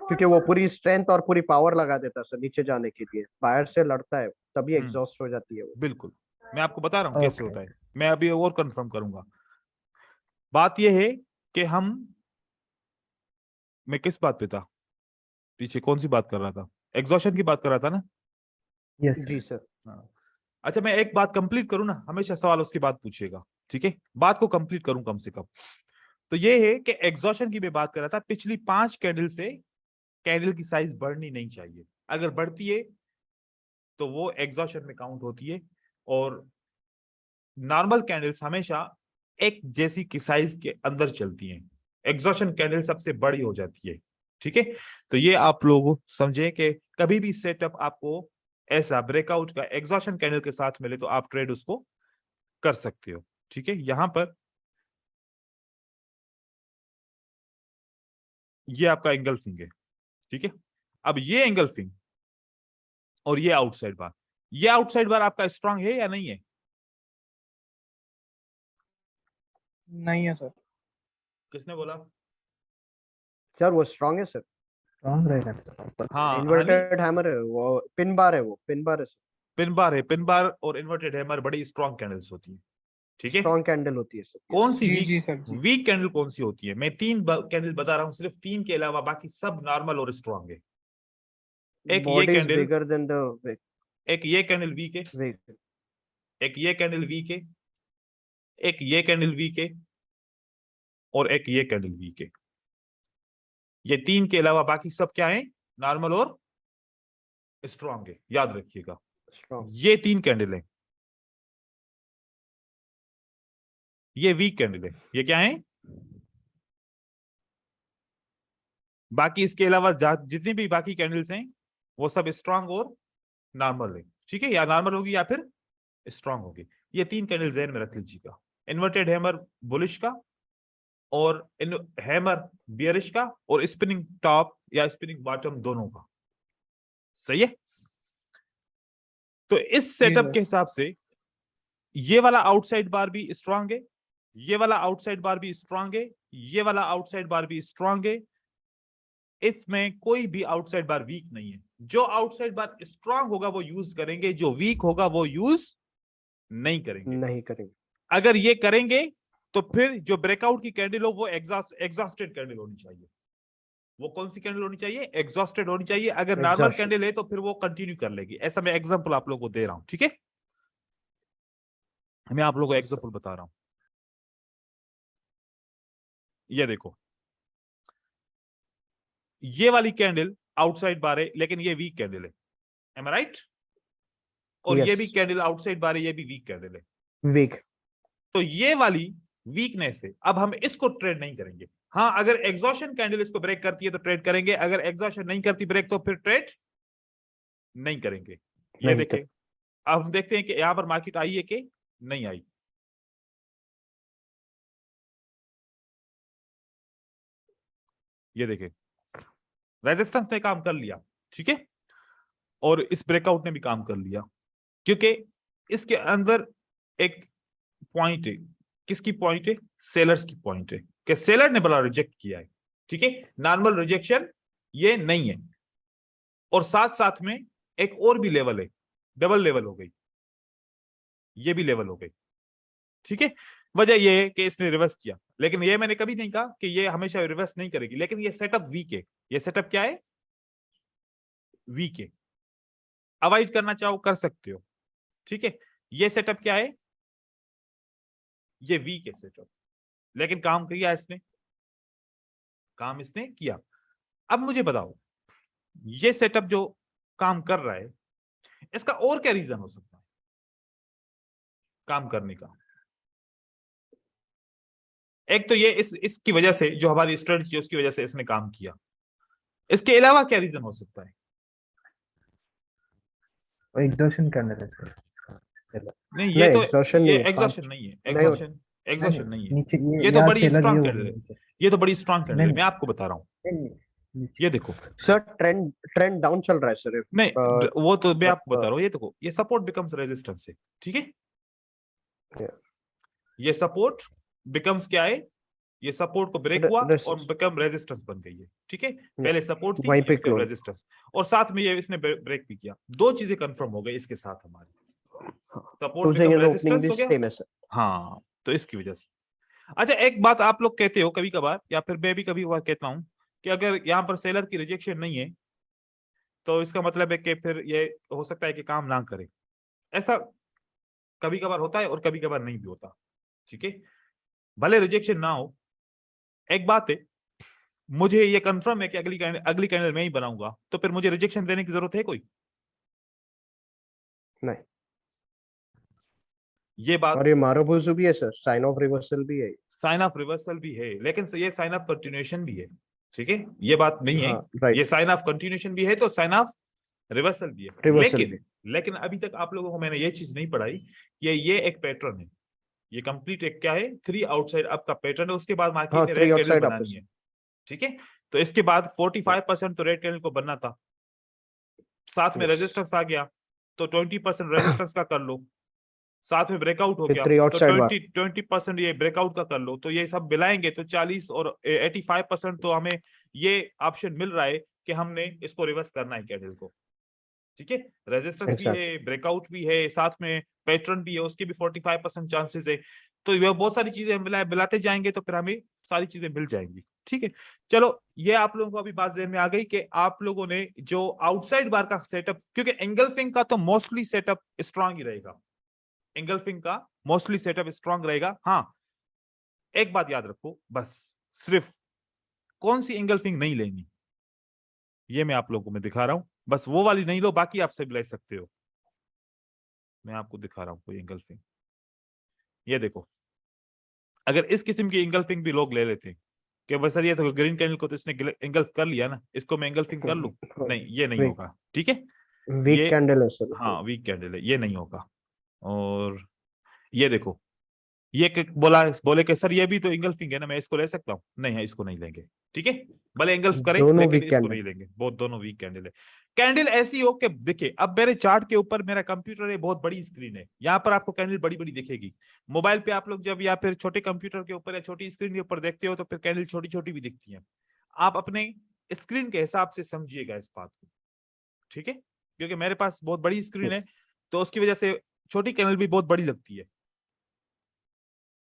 क्योंकि वो पूरी स्ट्रेंथ और पूरी पावर लगा देता है सर नीचे जाने के लिए, बाहर से लड़ता है तभी एग्जॉस्ट हो जाती है वो। बिल्कुल, मैं आपको बता रहा हूं कैसे Okay. होता है, मैं अभी और कंफर्म करूंगा। बात यह है कि मैं किस बात पे था, पीछे कौन सी बात कर रहा था? एग्जॉशन की बात कर रहा था ना? यस जी सर। सर। हाँ। अच्छा, मैं एक बात कंप्लीट करूं ना, हमेशा सवाल उसके बाद पूछिएगा, ठीक है? बात को कंप्लीट करूं कम से कम। तो ये है कि एग्जॉशन की मैं बात कर रहा था, पिछली 5 कैंडल से कैंडल की साइज बढ़नी नहीं चाहिए। अगर बढ़ती है तो वो एग्जॉशन में काउंट होती है। और नॉर्मल कैंडल्स हमेशा एक जैसी की साइज के अंदर चलती हैं, एग्जॉशन कैंडल सबसे बड़ी हो जाती है। ठीक है, तो ये आप लोग समझे कि कभी भी सेटअप आपको ऐसा ब्रेकआउट का एग्जॉशन कैंडल के साथ मिले तो आप ट्रेड उसको कर सकते हो। ठीक है, यहां पर ये आपका एंगल्फिंग है। ठीक है, अब ये एंगल्फिंग और ये आउटसाइड बार आपका स्ट्रांग है या नहीं है? नहीं है सर। किसने बोला? सर वो स्ट्रांग है सर, स्ट्रॉन्ग रहेगा सर। हाँ, इन्वर्टेड हैमर है वो, पिन बार है, वो पिन बार है सर। पिन बार और इन्वर्टेड हैमर बड़ी स्ट्रांग कैंडल्स होती है। ठीक है, स्ट्रांग कैंडल होती है सर। कौन सी जी वीक जी सर जी। वीक कैंडल कौन सी होती है? मैं 3 कैंडल बता रहा हूं, सिर्फ 3 के अलावा बाकी सब नॉर्मल और स्ट्रांग है। एक ये body is candle, bigger than the एक ये कैंडल वीक है, वेट। एक ये कैंडल वीक है, एक ये कैंडल वीक है और एक ये कैंडल वीक है। ये 3 के अलावा बाकी सब क्या है? नॉर्मल और स्ट्रांग है, याद रखिएगा। स्ट्रांग। ये 3 कैंडल है, ये वीक कैंडल है। ये क्या है? बाकी इसके अलावा जितनी भी बाकी कैंडल्स हैं वो सब स्ट्रांग और नॉर्मल है। ठीक है, या नॉर्मल होगी या फिर स्ट्रांग होगी। ये 3 कैंडल ज़हन में रख लीजिएगा, इन्वर्टेड हैमर बुलिश का, और हैमर बियरिश का, और स्पिनिंग टॉप या स्पिनिंग बॉटम दोनों का। सही है? तो इस सेटअप सर। के हिसाब से ये वाला आउटसाइड बार भी स्ट्रांग है, ये वाला आउटसाइड बार भी स्ट्रांग है, ये वाला आउटसाइड बार भी स्ट्रांग है, इसमें कोई भी आउटसाइड बार वीक नहीं है। जो आउटसाइड बार स्ट्रांग होगा वो यूज करेंगे, जो वीक होगा वो यूज नहीं करेंगे। नहीं करेंगे। अगर ये करेंगे तो फिर जो ब्रेकआउट की कैंडल हो वो एग्जॉस्टेड कैंडल होनी चाहिए। वो कौन सी कैंडल होनी चाहिए? एग्जॉस्टेड होनी चाहिए। अगर नॉर्मल Exhausted. कैंडल है तो फिर वो कंटिन्यू कर लेगी। ऐसा मैं एग्जांपल आप लोगों को दे रहा हूं, ठीक है? मैं आप लोगों को एग्जांपल बता रहा हूं। ये देखो, ये वाली कैंडल आउटसाइड बार है लेकिन ये वीक कैंडल है, एम आई राइट? और ये Yes. भी कैंडल आउटसाइड बार है, ये भी वीक कैंडल है। वीक। तो ये वाली वीकनेस है, अब हम इसको ट्रेड नहीं करेंगे। हाँ, अगर एग्जॉशन कैंडल इसको ब्रेक करती है तो ट्रेड करेंगे, अगर एग्जॉशन नहीं करती ब्रेक तो फिर ट्रेड नहीं करेंगे। ये नहीं देखिए, अब हम देखते हैं कि यहां पर मार्केट आई है कि नहीं आई। ये देखिए, रेजिस्टेंस ने काम कर लिया, ठीक है, और इस ब्रेकआउट ने भी काम कर लिया, क्योंकि इसके अंदर एक पॉइंट है। किसकी पॉइंट है? सेलर्स की पॉइंट है कि सेलर ने बड़ा रिजेक्ट किया है, ठीक है। नॉर्मल रिजेक्शन ये नहीं है, और साथ साथ में एक और भी लेवल है, डबल लेवल हो गई, ये भी लेवल हो गई, ठीक है। वजह ये है कि इसने रिवर्स किया, लेकिन ये मैंने कभी नहीं कहा कि ये हमेशा रिवर्स नहीं करेगी, लेकिन ये सेटअप वीक है। ये सेटअप क्या है? वीक है। अवॉइड करना चाहो कर सकते हो, ठीक है। ये सेटअप क्या है? ये वीक है सेटअप, लेकिन काम किया इसने, काम इसने किया। अब मुझे बताओ, ये सेटअप जो काम कर रहा है इसका और क्या रीजन हो सकता है काम करने का? एक तो ये इसकी वजह से, जो हमारी स्ट्रेटजी उसकी वजह से इसने काम किया। इसके अलावा क्या रीजन हो सकता है? एग्जॉशन कैंडल है सर इसका, सेलर। नहीं, ये तो exhaustion ये नहीं है, एग्जॉशन पांच- नहीं है, नहीं होता। एग्जॉशन नहीं है। नीचे ये तो यहाँ बड़ी सेलर स्ट्रांग ये कैंडल है, नीचे। ये तो बड़ी स्ट्रांग कैंडल है, नहीं, मैं आपको बता रहा हूँ। नहीं, नीचे। ये देखो, सर ट्रेंड डाउन चल रहा है सर। नहीं वो तो मैं आपको but, बता रहा हूँ। ये देखो, ये सपोर्ट बिकम्स रेजिस्टेंस है, ठीक है। Yeah. ये सपोर्ट बिकम्स क्या है? ये सपोर्ट को ब्रेक हुआ और बिकम रेजिस्टेंस बन गई है, ठीक है। पहले सपोर्ट थी, वहीं पे बिकम close। रेजिस्टेंस, और साथ में ये इसने ब्रेक भी किया। दो चीजें कंफर्म हो गई इसके साथ हमारी, सपोर्ट बिकम रेजिस्टेंस हो गया। सेम है सर। हाँ, तो इसकी वजह से। अच्छा, एक बात आप लोग कहते हो कभी कभार, या फिर मैं भी कभी कभार कहता हूं कि अगर यहाँ पर सेलर की रिजेक्शन नहीं है तो इसका मतलब है कि फिर ये हो सकता है कि काम ना करे। ऐसा कभी कभार होता है और कभी कभार नहीं भी होता, ठीक है। भले रिजेक्शन ना हो, एक बात है, मुझे ये कंफर्म है कि अगली कैंडल मैं ही बनाऊंगा, तो फिर मुझे रिजेक्शन देने की जरूरत है कोई? नहीं। ये बात, और ये मारुबुजु भी है सर, साइन ऑफ रिवर्सल भी है। साइन ऑफ रिवर्सल भी है, लेकिन ये साइन ऑफ कंटिन्यूएशन भी है, ठीक है। ये बात नहीं है, राइट। ये साइन ऑफ कंटिन्यूएशन भी है तो साइन ऑफ रिवर्सल भी है। रिवर्सल लेकिन अभी तक आप लोगों को मैंने ये चीज नहीं पढ़ाई कि ये एक पैटर्न है। ये कंप्लीट एक क्या है? 3 आउटसाइड अप का पैटर्न है। उसके बाद मार्केट ने रेड कैंडल बनानी है, ठीक है। तो इसके बाद 45% तो रेड कैंडल को बनना था, साथ में रेजिस्टेंस आ गया तो 20% रेजिस्टेंस का कर लो, साथ में ब्रेकआउट हो गया तो 20% ये ब्रेकआउट का कर लो, तो ये सब मिलाएंगे तो 40 और 85% तो हमें ये ऑप्शन मिल रहा है कि हमने इसको रिवर्स करना है कैंडल को, ठीक है। रेजिस्टेंस भी है, ब्रेकआउट भी है, साथ में पैटर्न भी है, उसके भी 45% चांसेस है। तो ये बहुत सारी चीजें मिलाते जाएंगे तो फिर हमें सारी चीजें मिल जाएंगी, ठीक है। चलो, ये आप लोगों को अभी बात ध्यान में आ गई कि आप लोगों ने जो आउटसाइड बार का सेटअप, क्योंकि एंगल्फिंग का तो मोस्टली सेटअप स्ट्रांग ही रहेगा, एंगल्फिंग का मोस्टली सेटअप स्ट्रांग रहेगा। हाँ, एक बात याद रखो बस, सिर्फ कौन सी एंगल्फिंग नहीं लेनी ये मैं आप लोगों को मैं दिखा रहा हूं, बस वो वाली नहीं लो, बाकी आप सब ले सकते हो। मैं आपको दिखा रहा हूं कोई एंगल्फिंग। ये देखो, अगर इस किस्म की एंगल्फिंग भी लोग ले लेते हैं कि बस सर ये तो ग्रीन कैंडल को तो इसने एंगल्फ कर लिया ना, इसको मैं एंगल्फिंग कर लूं, नहीं ये नहीं होगा, ठीक है। वीक कैंडल है सर। हाँ, वीक कैंडल है, ये नहीं होगा। और ये देखो, ये बोले कि सर ये भी तो एंगल्फिंग है ना, मैं इसको ले सकता हूँ, नहीं है, इसको नहीं लेंगे, ठीक है। भले एंगल्फ करें लेकिन इसको नहीं लेंगे, बहुत दोनों वीक कैंडल है। कैंडल ऐसी हो कि देखिए, अब मेरे चार्ट के ऊपर मेरा कंप्यूटर है, बहुत बड़ी स्क्रीन है, यहाँ पर आपको कैंडल बड़ी बड़ी दिखेगी। मोबाइल पे आप लोग जब या फिर छोटे कंप्यूटर के ऊपर या छोटी स्क्रीन के ऊपर देखते हो तो फिर कैंडल छोटी छोटी भी दिखती है। आप अपने स्क्रीन के हिसाब से समझिएगा इस बात को, ठीक है, क्योंकि मेरे पास बहुत बड़ी स्क्रीन है तो उसकी वजह से छोटी कैंडल भी बहुत बड़ी लगती है,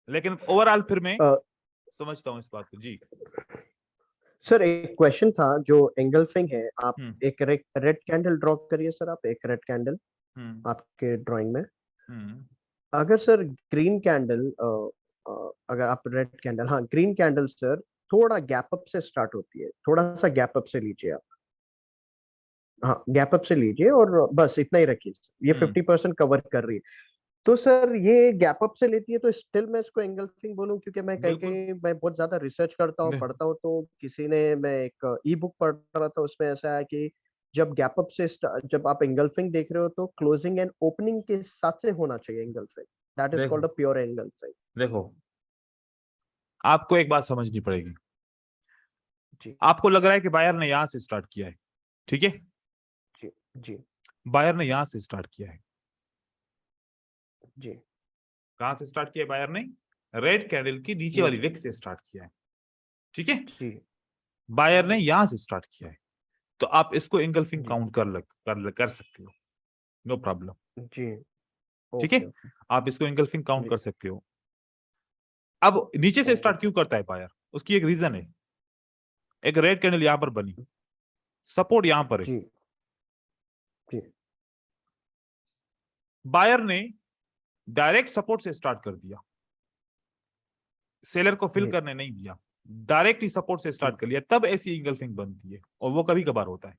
लेकिन ओवरऑल फिर मैं समझता हूँ इस बात को। जी सर एक क्वेश्चन था, जो एंगल्फिंग है, आप हम्म एक रेड कैंडल ड्रॉ करिए सर, आप एक रेड कैंडल हम्म आपके ड्राइंग में। हम्म अगर सर ग्रीन कैंडल, अगर आप रेड कैंडल, हाँ ग्रीन कैंडल सर थोड़ा गैप अप से स्टार्ट होती है, थोड़ा सा गैप अप से लीजिए आप, हाँ गैप अप से लीजिए और बस इतना ही रखिए, ये 50% कवर कर रही है। तो सर ये गैप अप से लेती है तो स्टिल मैं इसको एंगल्फिंग बोलूं? क्योंकि मैं कहीं बिल्कुल। कहीं मैं बहुत ज्यादा रिसर्च करता हूँ, पढ़ता हूँ, तो किसी ने, मैं एक ई बुक पढ़ रहा था, उसमें ऐसा है कि जब गैप अप से जब आप एंगल्फिंग देख रहे हो तो क्लोजिंग एंड ओपनिंग के साथ से होना चाहिए एंगल्फिंग, दैट इज देखो कॉल्ड अ प्योर एंगल्फिंग। देखो आपको एक बात समझनी पड़ेगी। जी आपको लग रहा है कि बायर ने यहां से स्टार्ट किया है, ठीक है, जी जी बायर ने यहां से स्टार्ट किया है। जी कहां से स्टार्ट किया है बायर ने? रेड कैंडल की नीचे जी वाली विक से स्टार्ट किया है, ठीक है, जी बायर ने यहां से स्टार्ट किया है, तो आप इसको एंगल्फिंग जी काउंट कर सकते हो, नो प्रॉब्लम, जी ठीक है, ओके ओके आप इसको एंगल्फिंग काउंट जी कर सकते हो। अब नीचे से ओके स्टार्ट क्यों करता है बायर? उसकी एक रीजन है। एक रेड कैंडल यहां पर बनी, सपोर्ट यहां पर है, जी जी बायर ने डायरेक्ट सपोर्ट से स्टार्ट कर दिया, सेलर को फिल जी करने नहीं दिया, डायरेक्ट ही सपोर्ट से जी स्टार्ट कर लिया, तब ऐसी इंगल्फिंग बनती है, और वो कभी कभार होता है,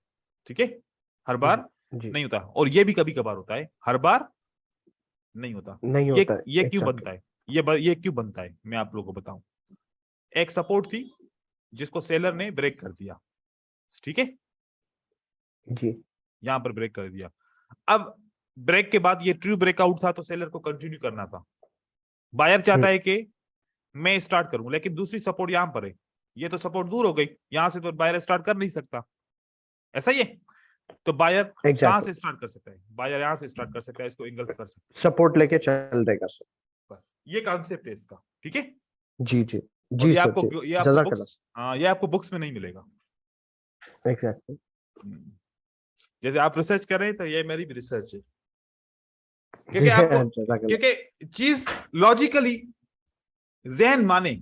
ठीक है, हर जी बार जी नहीं होता, और ये भी कभी कभार होता है, हर बार नहीं होता। नहीं ये होता है, ये क्यों एग्जैक्टली। बनता है? ये क्यों बनता है मैं आप लोगों को बताऊं। एक सपोर्ट थी जिसको सेलर ने ब्रेक कर दिया, ठीक है, जी यहां पर ब्रेक कर दिया। अब ब्रेक के बाद ये ट्रू ब्रेकआउट था तो सेलर को कंटिन्यू करना था। बायर चाहता है कि मैं स्टार्ट करूं, लेकिन दूसरी सपोर्ट यहां पर है, ये तो सपोर्ट दूर हो गई, यहां से तो बायर स्टार्ट कर नहीं सकता, ऐसा ही है। तो बायर कहां एग्जैक्टली, से स्टार्ट कर सकता है? बायर यहां से स्टार्ट कर सकता है, इसको इंगल्फ कर सकता सपोर्ट लेके चल देगा सर। है, बस ये कॉन्सेप्ट है इसका, ठीक है। जी जी और जी सर जी, ये आपको जज़ाकल्लाह बुक्स, हाँ ये आपको बुक्स में नहीं मिलेगा। Sir, exactly. हम्म, जैसे आप रिसर्च कर रहे हैं तो ये मेरी भी रिसर्च है, क्योंकि आपको, जज़ाकल्लाह। क्योंकि चीज लॉजिकली जहन माने,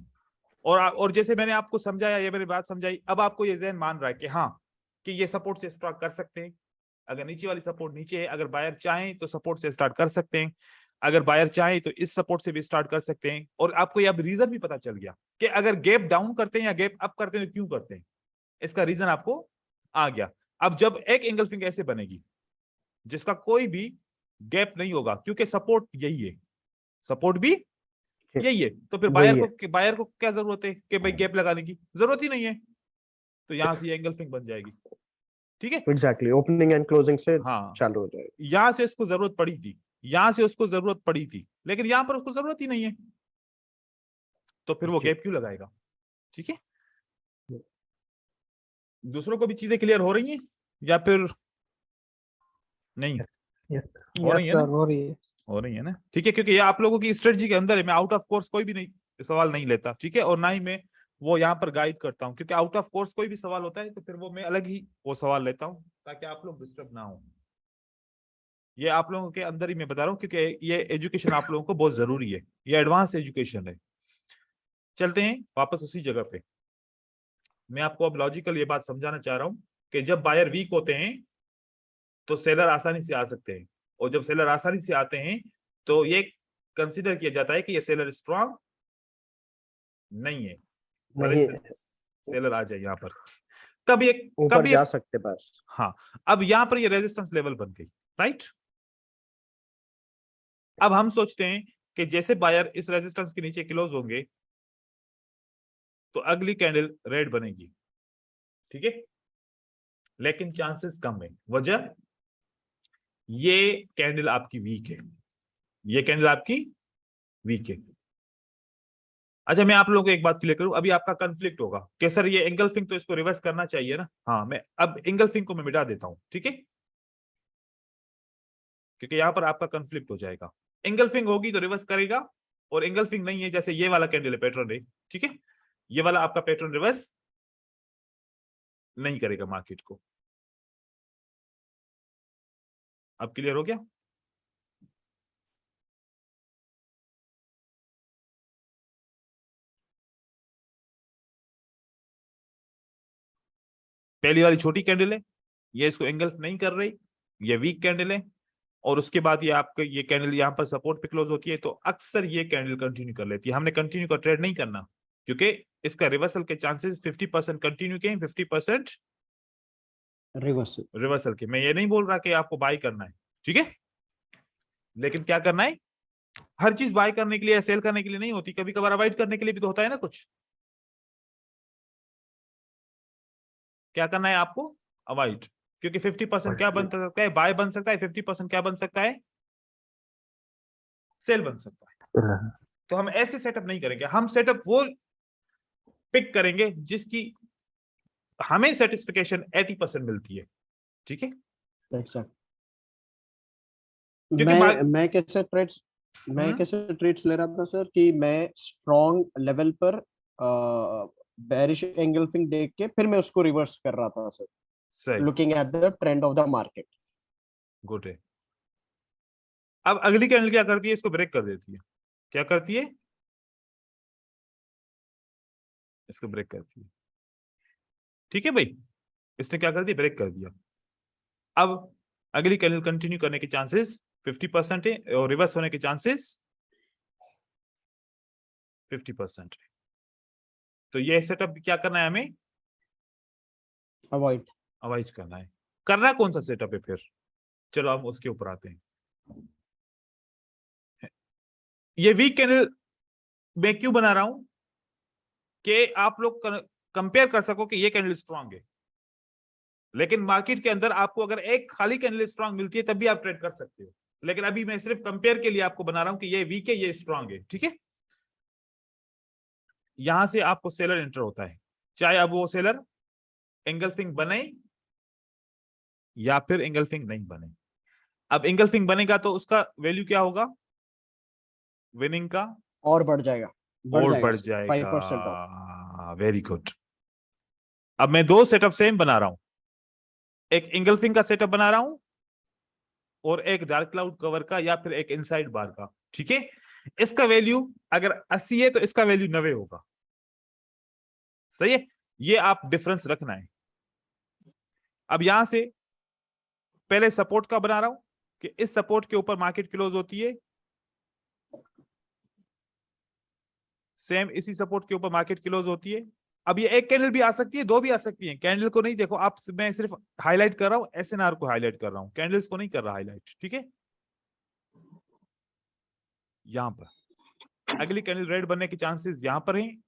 और जैसे मैंने आपको समझाया, ये मेरी बात समझाई, अब आपको ये जहन मान रहा है कि हाँ, कि ये सपोर्ट से स्टार्ट कर सकते हैं, अगर नीचे वाली सपोर्ट नीचे है, अगर बायर चाहें तो सपोर्ट से स्टार्ट कर सकते हैं, अगर बायर चाहे तो इस सपोर्ट से भी स्टार्ट कर सकते हैं। और आपको ये अब रीजन भी पता चल गया कि अगर गैप डाउन करते हैं या गैप अप करते हैं तो क्यों करते हैं, इसका रीजन आपको आ गया। अब जब एक एंगल्फिंग ऐसे बनेगी जिसका कोई भी गैप नहीं होगा, क्योंकि सपोर्ट यही है, सपोर्ट भी यही है, तो फिर वही है, बायर को क्या जरूरत है कि भाई गैप लगाने की? जरूरत ही नहीं है, तो यहां से एंगल्फिंग बन जाएगी, ठीक है। एग्जैक्टली, ओपनिंग एंड क्लोजिंग से हाँ, चालू हो जाएगा। यहां से इसको जरूरत पड़ी थी, यहां से उसको जरूरत पड़ी थी, लेकिन यहां पर उसको जरूरत ही नहीं है, तो फिर वो जी गैप क्यों लगाएगा, ठीक है। दूसरों को भी चीजें क्लियर हो रही हैं या फिर नहीं? यस हो यस रही है ना? सर, हो रही है। हो रही है ना, ठीक है, क्योंकि ये आप लोगों की स्ट्रेटजी के अंदर है, मैं आउट ऑफ कोर्स कोई भी नहीं सवाल नहीं लेता, ठीक है, और ना ही मैं वो यहाँ पर गाइड करता हूँ, क्योंकि आउट ऑफ कोर्स कोई भी सवाल होता है तो फिर वो मैं अलग ही वो सवाल लेता हूँ ताकि आप लोग डिस्टर्ब ना हो। ये आप लोगों के अंदर ही मैं बता रहा हूँ, क्योंकि ये एजुकेशन आप लोगों को बहुत जरूरी है, ये एडवांस एजुकेशन है। चलते हैं वापस उसी जगह पे। मैं आपको अब लॉजिकल ये बात समझाना चाह रहा हूँ कि जब बायर वीक होते हैं तो सेलर आसानी से आ सकते हैं, और जब सेलर आसानी से आते हैं तो ये कंसिडर किया जाता है कि ये सेलर स्ट्रांग नहीं है, भले नहीं, सेलर आ जाए यहाँ पर, कभी एक ऊपर कभी जा एक, सकते बस। हाँ, अब यहाँ पर ये रेजिस्टेंस लेवल बन गई, राइट। अब हम सोचते हैं कि जैसे बायर इस रेजिस्टेंस के नीचे क्लोज होंगे तो अगली कैंडल रेड बनेगी, ठीक है, लेकिन चांसेस कम है। वजह, ये कैंडल आपकी वीक है, ये कैंडल आपकी वीक है। अच्छा, मैं आप लोगों को एक बात क्लियर करूं, अभी आपका कंफ्लिक्ट होगा कि सर ये एंगल्फिंग तो इसको रिवर्स करना चाहिए ना। हाँ, मैं अब एंगल्फिंग को मैं मिटा देता हूं, ठीक है, क्योंकि यहां पर आपका कंफ्लिक्ट हो जाएगा। एंगल्फिंग होगी तो रिवर्स करेगा, और एंगल्फिंग नहीं है, जैसे ये वाला कैंडल है पैटर्न है, ठीक है, ये वाला आपका पैटर्न रिवर्स नहीं करेगा मार्केट को। अब क्लियर हो गया? पहली वाली छोटी कैंडल है, ये इसको एंगल्फ नहीं कर रही, ये वीक कैंडल है, और उसके बाद ये आपके ये कैंडल यहाँ पर सपोर्ट पे क्लोज होती है, तो अक्सर ये कैंडल कंटिन्यू कर लेती है। हमने कंटिन्यू का ट्रेड नहीं करना, क्योंकि इसका रिवर्सल के चांसेस 50% कंटिन्यू के, 50% रिवर्सल के। मैं ये नहीं बोल रहा कि आपको बाय करना है, ठीक है, लेकिन क्या करना है, हर चीज बाय करने के लिए या सेल करने के लिए नहीं होती, कभी कभार अवॉइड करने के लिए भी तो होता है ना कुछ। क्या करना है आपको, अवॉइड, क्योंकि 50% क्या बन सकता है, बाय बन सकता है, 50% क्या बन सकता है, सेल बन सकता है। तो हम ऐसे सेटअप नहीं करेंगे, हम सेटअप वो पिक करेंगे जिसकी हमें सेटिस्फिकेशन 80% मिलती है, ठीक है। मैं कैसे ट्रेड्स ले रहा था सर कि मैं स्ट्रॉन्ग लेवल पर बेरिश एंगल्फिंग देख के फिर मैं उसको रिवर्स कर रहा था सर, सही, looking at the trend of the market. Good है। अब अगली कैंडल क्या करती है, इसको ब्रेक कर देती है। क्या करती है, इसको ब्रेक करती है, ठीक है भाई, इसने क्या कर दिया, ब्रेक कर दिया। अब अगली कैंडल कंटिन्यू करने के चांसेस 50% है, और रिवर्स होने के चांसेस 50% है। तो ये सेटअप क्या करना है हमें, अवॉइड करना है। करना कौन सा सेटअप है फिर, चलो हम उसके ऊपर आते हैं। ये वीक कैंडल मैं क्यों बना रहा हूं, कि आप लोग कंपेयर कर सको कि ये कैंडल स्ट्रांग है, लेकिन मार्केट के अंदर आपको अगर एक खाली कैंडल स्ट्रांग मिलती है तब भी आप ट्रेड कर सकते हो, लेकिन अभी मैं सिर्फ कंपेयर के लिए आपको बना रहा हूं कि ये वीक है, ये स्ट्रांग है, ठीक है। यहां से आपको सेलर एंटर होता है, चाहे अब वो सेलर एंगल्फिंग बने या फिर एंगल्फिंग नहीं बने। अब एंगल्फिंग बनेगा तो उसका वैल्यू क्या होगा, विनिंग का और बढ़ जाएगा, और बढ़ सर, 5% ऑफ। जाएगा। Very good. अब मैं दो सेटअप सेम बना रहा हूं, एक एंगल्फिंग का सेटअप बना रहा हूं और एक डार्क क्लाउड कवर का या फिर एक इनसाइड बार का, ठीक है। इसका वैल्यू अगर 80 है तो इसका वैल्यू 90 होगा, सही है, ये आप डिफरेंस रखना है। अब यहां से पहले सपोर्ट का बना रहा हूं कि इस सपोर्ट के ऊपर मार्केट क्लोज होती है, सेम इसी सपोर्ट के ऊपर मार्केट क्लोज होती है। अब ये एक कैंडल भी आ सकती है, दो भी आ सकती है, कैंडल को नहीं देखो आप, मैं सिर्फ हाईलाइट कर रहा हूं, एसएनआर को हाईलाइट कर रहा हूं, कैंडल्स को नहीं कर रहा हाईलाइट, ठीक है। यहां पर अगली कैंडल रेड बनने के चांसेस यहां पर हैं,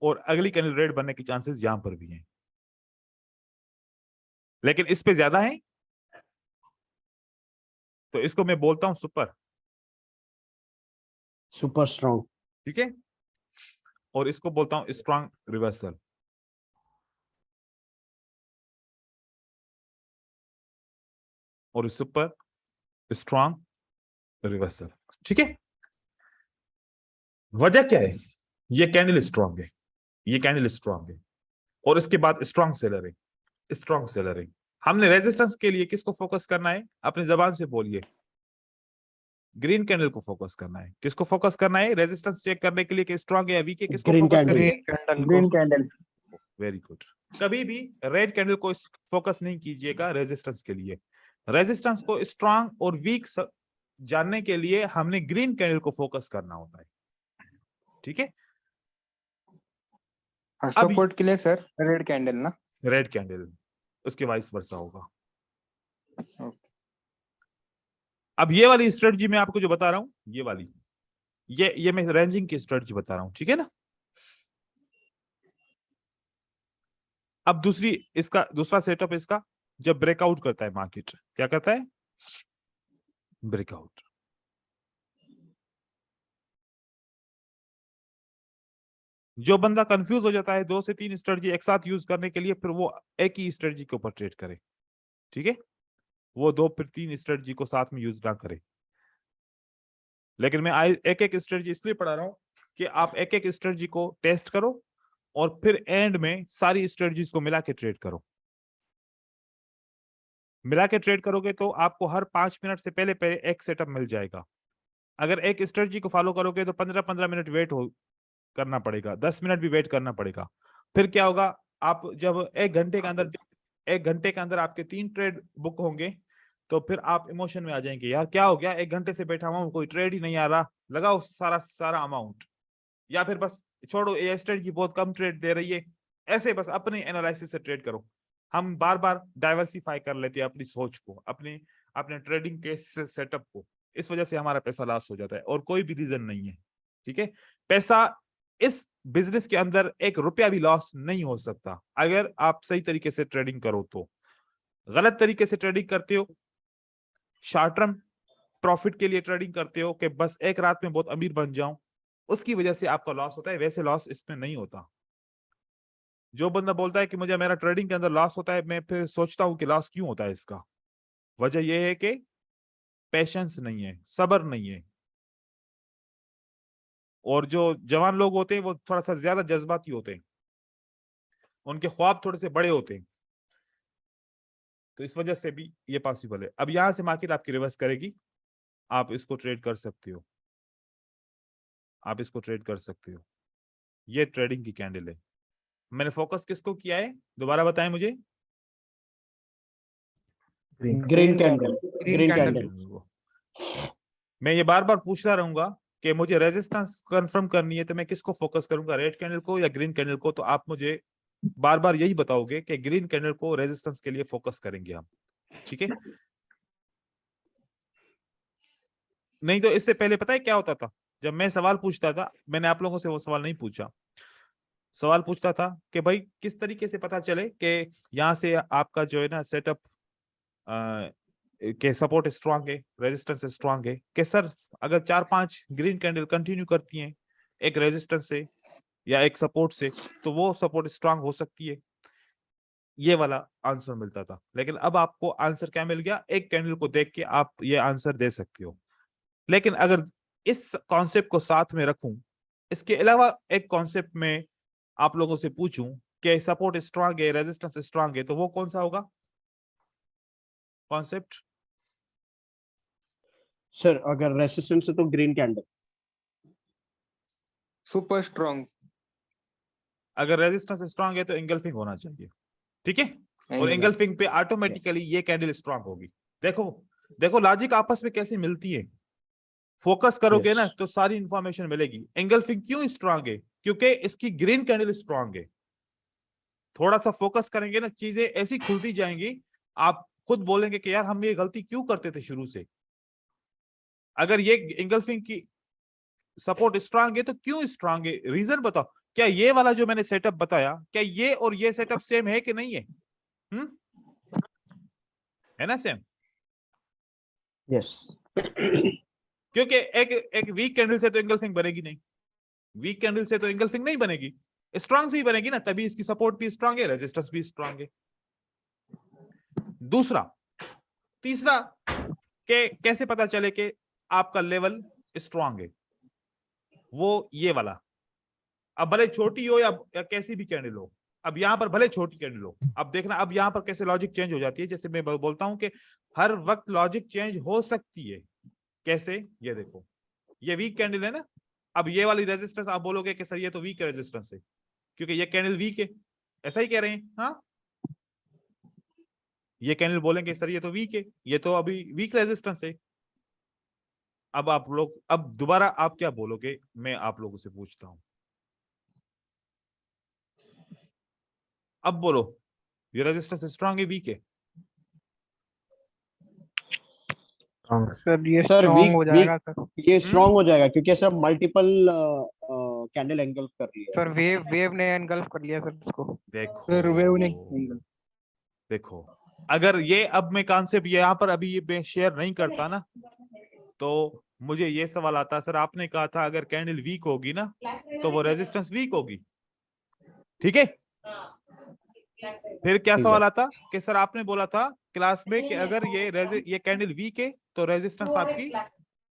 और अगली कैंडल रेड बनने के चांसेस यहां पर भी हैं, लेकिन इस पे ज्यादा है, तो इसको मैं बोलता हूं सुपर स्ट्रॉन्ग, ठीक है, और इसको बोलता हूं स्ट्रांग रिवर्सल। और सुपर स्ट्रांग रिवर्सल, ठीक है। वजह क्या है, ये कैंडल स्ट्रांग है, ये कैंडल स्ट्रांग है, और इसके बाद स्ट्रांग सेलर है, स्ट्रांग सेलर है। हमने रेजिस्टेंस के लिए किसको फोकस करना है, अपनी जबान से बोलिए, ग्रीन कैंडल को फोकस करना है। किसको फोकस करना है, रेजिस्टेंस चेक करने के लिए कि स्ट्रांग है या वीक है, किसको ग्रीन फोकस कैंडल, करेंगे, ग्रीन कैंडल वेरी गुड। कभी भी रेड कैंडल को फोकस नहीं कीजिएगा रेजिस्टेंस के लिए, रेजिस्टेंस को स्ट्रांग और वीक जानने के लिए हमने ग्रीन कैंडल को फोकस करना होता है, ठीक है। सपोर्ट के लिए सर रेड कैंडल ना, रेड कैंडल, उसके वाइस वर्सा होगा। अब ये वाली स्ट्रेटजी मैं आपको जो बता रहा हूं, ये वाली, ये मैं रेंजिंग की स्ट्रेटजी बता रहा हूं, ठीक है ना। अब दूसरा सेटअप इसका, जब ब्रेकआउट करता है मार्केट, क्या करता है, ब्रेकआउट। जो बंदा कंफ्यूज हो जाता है 2 से 3 स्ट्रेटजी एक साथ यूज करने के लिए, फिर वो एक ही स्ट्रेटजी के ऊपर ट्रेड करे, ठीक है, वो 2 फिर 3 स्ट्रेटजी को साथ में यूज ना करे। लेकिन मैं एक एक स्ट्रेटजी इसलिए पढ़ा रहा हूं कि आप एक एक स्ट्रेटजी को टेस्ट करो, और फिर एंड में सारी स्ट्रेटजीज को मिला के ट्रेड करो। मिला के ट्रेड करोगे तो आपको हर 5 मिनट से पहले पहले एक सेटअप मिल जाएगा। अगर एक स्ट्रेटजी को फॉलो करोगे तो 15-15 मिनट वेट करना पड़ेगा, 10 मिनट भी वेट करना पड़ेगा। फिर क्या होगा, आप जब एक घंटे के अंदर आपके 3 ट्रेड बुक होंगे तो फिर आप इमोशन में आ जाएंगे, यार क्या हो गया, 1 घंटे से बैठा हुआ हूं, कोई ट्रेड ही नहीं आ रहा, लगाओ सारा अमाउंट, या फिर बस छोड़ो, ये स्ट्रेटजी बहुत कम ट्रेड दे रही है। ऐसे बस अपने एनालिसिस से ट्रेड करो। हम बार बार डाइवर्सिफाई कर लेते हैं अपनी सोच को, अपने ट्रेडिंग के सेटअप को, इस वजह से हमारा पैसा लॉस हो जाता है और कोई भी रीजन नहीं है। ठीक है, पैसा इस बिजनेस के अंदर 1 रुपया भी लॉस नहीं हो सकता अगर आप सही तरीके से ट्रेडिंग करो। तो गलत तरीके से ट्रेडिंग करते हो, शॉर्ट टर्म प्रॉफिट के लिए ट्रेडिंग करते हो कि बस एक रात में बहुत अमीर बन जाऊं, उसकी वजह से आपका लॉस होता है। वैसे लॉस इसमें नहीं होता। जो बंदा बोलता है कि मुझे मेरा ट्रेडिंग के अंदर लॉस होता है, मैं फिर सोचता हूं कि लॉस क्यों होता है। इसका वजह यह है कि पेशेंस नहीं है, सब्र नहीं है। और जो जवान लोग होते हैं वो थोड़ा सा ज्यादा जज्बाती होते हैं, उनके ख्वाब थोड़े से बड़े होते हैं, तो इस वजह से भी ये पॉसिबल है। अब यहां से मार्केट आपकी रिवर्स करेगी, आप इसको ट्रेड कर सकते हो, आप इसको ट्रेड कर सकते हो। ये ट्रेडिंग की कैंडल है। मैंने फोकस किसको किया है, दोबारा बताएं मुझे। Green candle, green candle. मैं ये बार बार पूछता रहूंगा कि मुझे रेजिस्टेंस कंफर्म करनी है तो मैं किसको फोकस करूंगा, रेड कैंडल को या ग्रीन कैंडल को। तो आप मुझे बार बार यही बताओगे कि ग्रीन कैंडल को रेजिस्टेंस के लिए फोकस करेंगे हम। ठीक है, नहीं तो इससे पहले पता है क्या होता था, जब मैं सवाल पूछता था, मैंने आप लोगों से वो सवाल नहीं पूछा, सवाल पूछता था कि भाई किस तरीके से पता चले कि यहाँ से आपका जो है ना सेटअप के सपोर्ट स्ट्रांग है, रेजिस्टेंस स्ट्रांग है। कि सर अगर 4-5 ग्रीन कैंडल कंटिन्यू करती हैं एक रेजिस्टेंस से या एक सपोर्ट से, तो वो सपोर्ट स्ट्रांग हो सकती है। ये वाला आंसर मिलता था। लेकिन अब आपको आंसर क्या मिल गया, एक कैंडल को देख के आप ये आंसर दे सकते हो। लेकिन अगर इस कॉन्सेप्ट को साथ में रखूं, इसके अलावा एक कॉन्सेप्ट में आप लोगों से पूछूं कि सपोर्ट स्ट्रांग है, रेजिस्टेंस स्ट्रांग है, तो वो कौन सा होगा कॉन्सेप्ट? सर अगर रेसिस्टेंस है तो ग्रीन कैंडल। Super strong. अगर रेजिस्टेंस स्ट्रांग है तो एंगल्फिंग होना चाहिए। ठीक है, और Angle. एंगल्फिंग पे ऑटोमेटिकली ये कैंडल स्ट्रांग होगी। देखो देखो लॉजिक आपस में कैसे मिलती है। फोकस करोगे ना तो सारी इंफॉर्मेशन मिलेगी। एंगल्फिंग क्यों स्ट्रांग है, क्योंकि इसकी ग्रीन कैंडल स्ट्रांग है। थोड़ा सा फोकस करेंगे ना, चीजें ऐसी खुलती जाएंगी, आप खुद बोलेंगे कि यार हम ये गलती क्यों करते थे शुरू से। अगर ये एंगल्फिंग की सपोर्ट स्ट्रांग है तो क्यों स्ट्रांग है, रीजन बताओ। क्या ये वाला जो मैंने सेटअप बताया, क्या ये और ये सेटअप सेम है कि नहीं है? है ना सेम? यस। क्योंकि एक वीक कैंडल से तो एंगल्फिंग बनेगी नहीं, वीक कैंडल से तो एंगल्फिंग नहीं बनेगी, स्ट्रांग से ही बनेगी ना, तभी इसकी सपोर्ट भी स्ट्रांग है, रेजिस्टेंस भी स्ट्रांग है। दूसरा, तीसरा, के कैसे पता चले कि आपका लेवल स्ट्रांग है, वो ये वाला। अब भले छोटी हो या कैसी भी कैंडल हो, अब यहां पर भले छोटी कैंडल हो, अब देखना अब यहां पर कैसे लॉजिक चेंज हो जाती है। जैसे मैं बोलता हूं कि हर वक्त लॉजिक चेंज हो सकती है। कैसे, ये देखो, ये वीक कैंडल है ना, अब ये वाली रेजिस्टेंस आप बोलोगे कि सर ये तो वीक रेजिस्टेंस है क्योंकि ये कैंडल वीक है, ऐसा ही कह रहे हैं। हाँ, ये कैंडल बोलेंगे सर ये तो वीक है, ये तो अभी वीक रेजिस्टेंस है। अब आप लोग, अब दोबारा आप क्या बोलोगे, मैं आप लोगों से पूछता हूं, अब बोलो ये रेजिस्टेंस स्ट्रांग है वीक है? सर ये सर स्ट्रॉन्ग हो जाएगा सर। ये स्ट्रांग हो जाएगा क्योंकि सर मल्टीपल कैंडल एंगल्फ कर रही है। सर वेव ने एनगल्फ कर लिया सर इसको। सर वेव ने देखो देखो, अगर ये अब मैं कॉन्सेप्ट यहाँ पर अभी ये मैं शेयर नहीं करता ना, तो मुझे ये सवाल आता, सर आपने कहा था अगर कैंडल वीक होगी ना तो वो रेजिस्टेंस वीक होगी। ठीक है, फिर क्या सवाल आता कि सर आपने बोला था क्लास में कि अगर ये कैंडल वीक है तो रेजिस्टेंस आपकी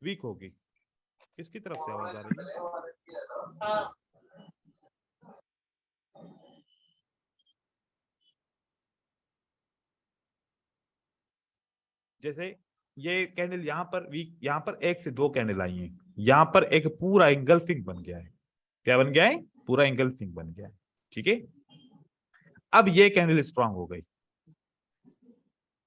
वीक होगी। किसकी तरफ से आवाज आ रही है? जैसे ये कैंडल यहाँ पर वीक, यहाँ पर एक से दो कैंडल आई हैं, यहाँ पर एक पूरा एंगल्फिंग बन गया है। क्या बन गया है? पूरा एंगल्फिंग बन गया है। ठीक है, अब ये कैंडल स्ट्रांग हो गई।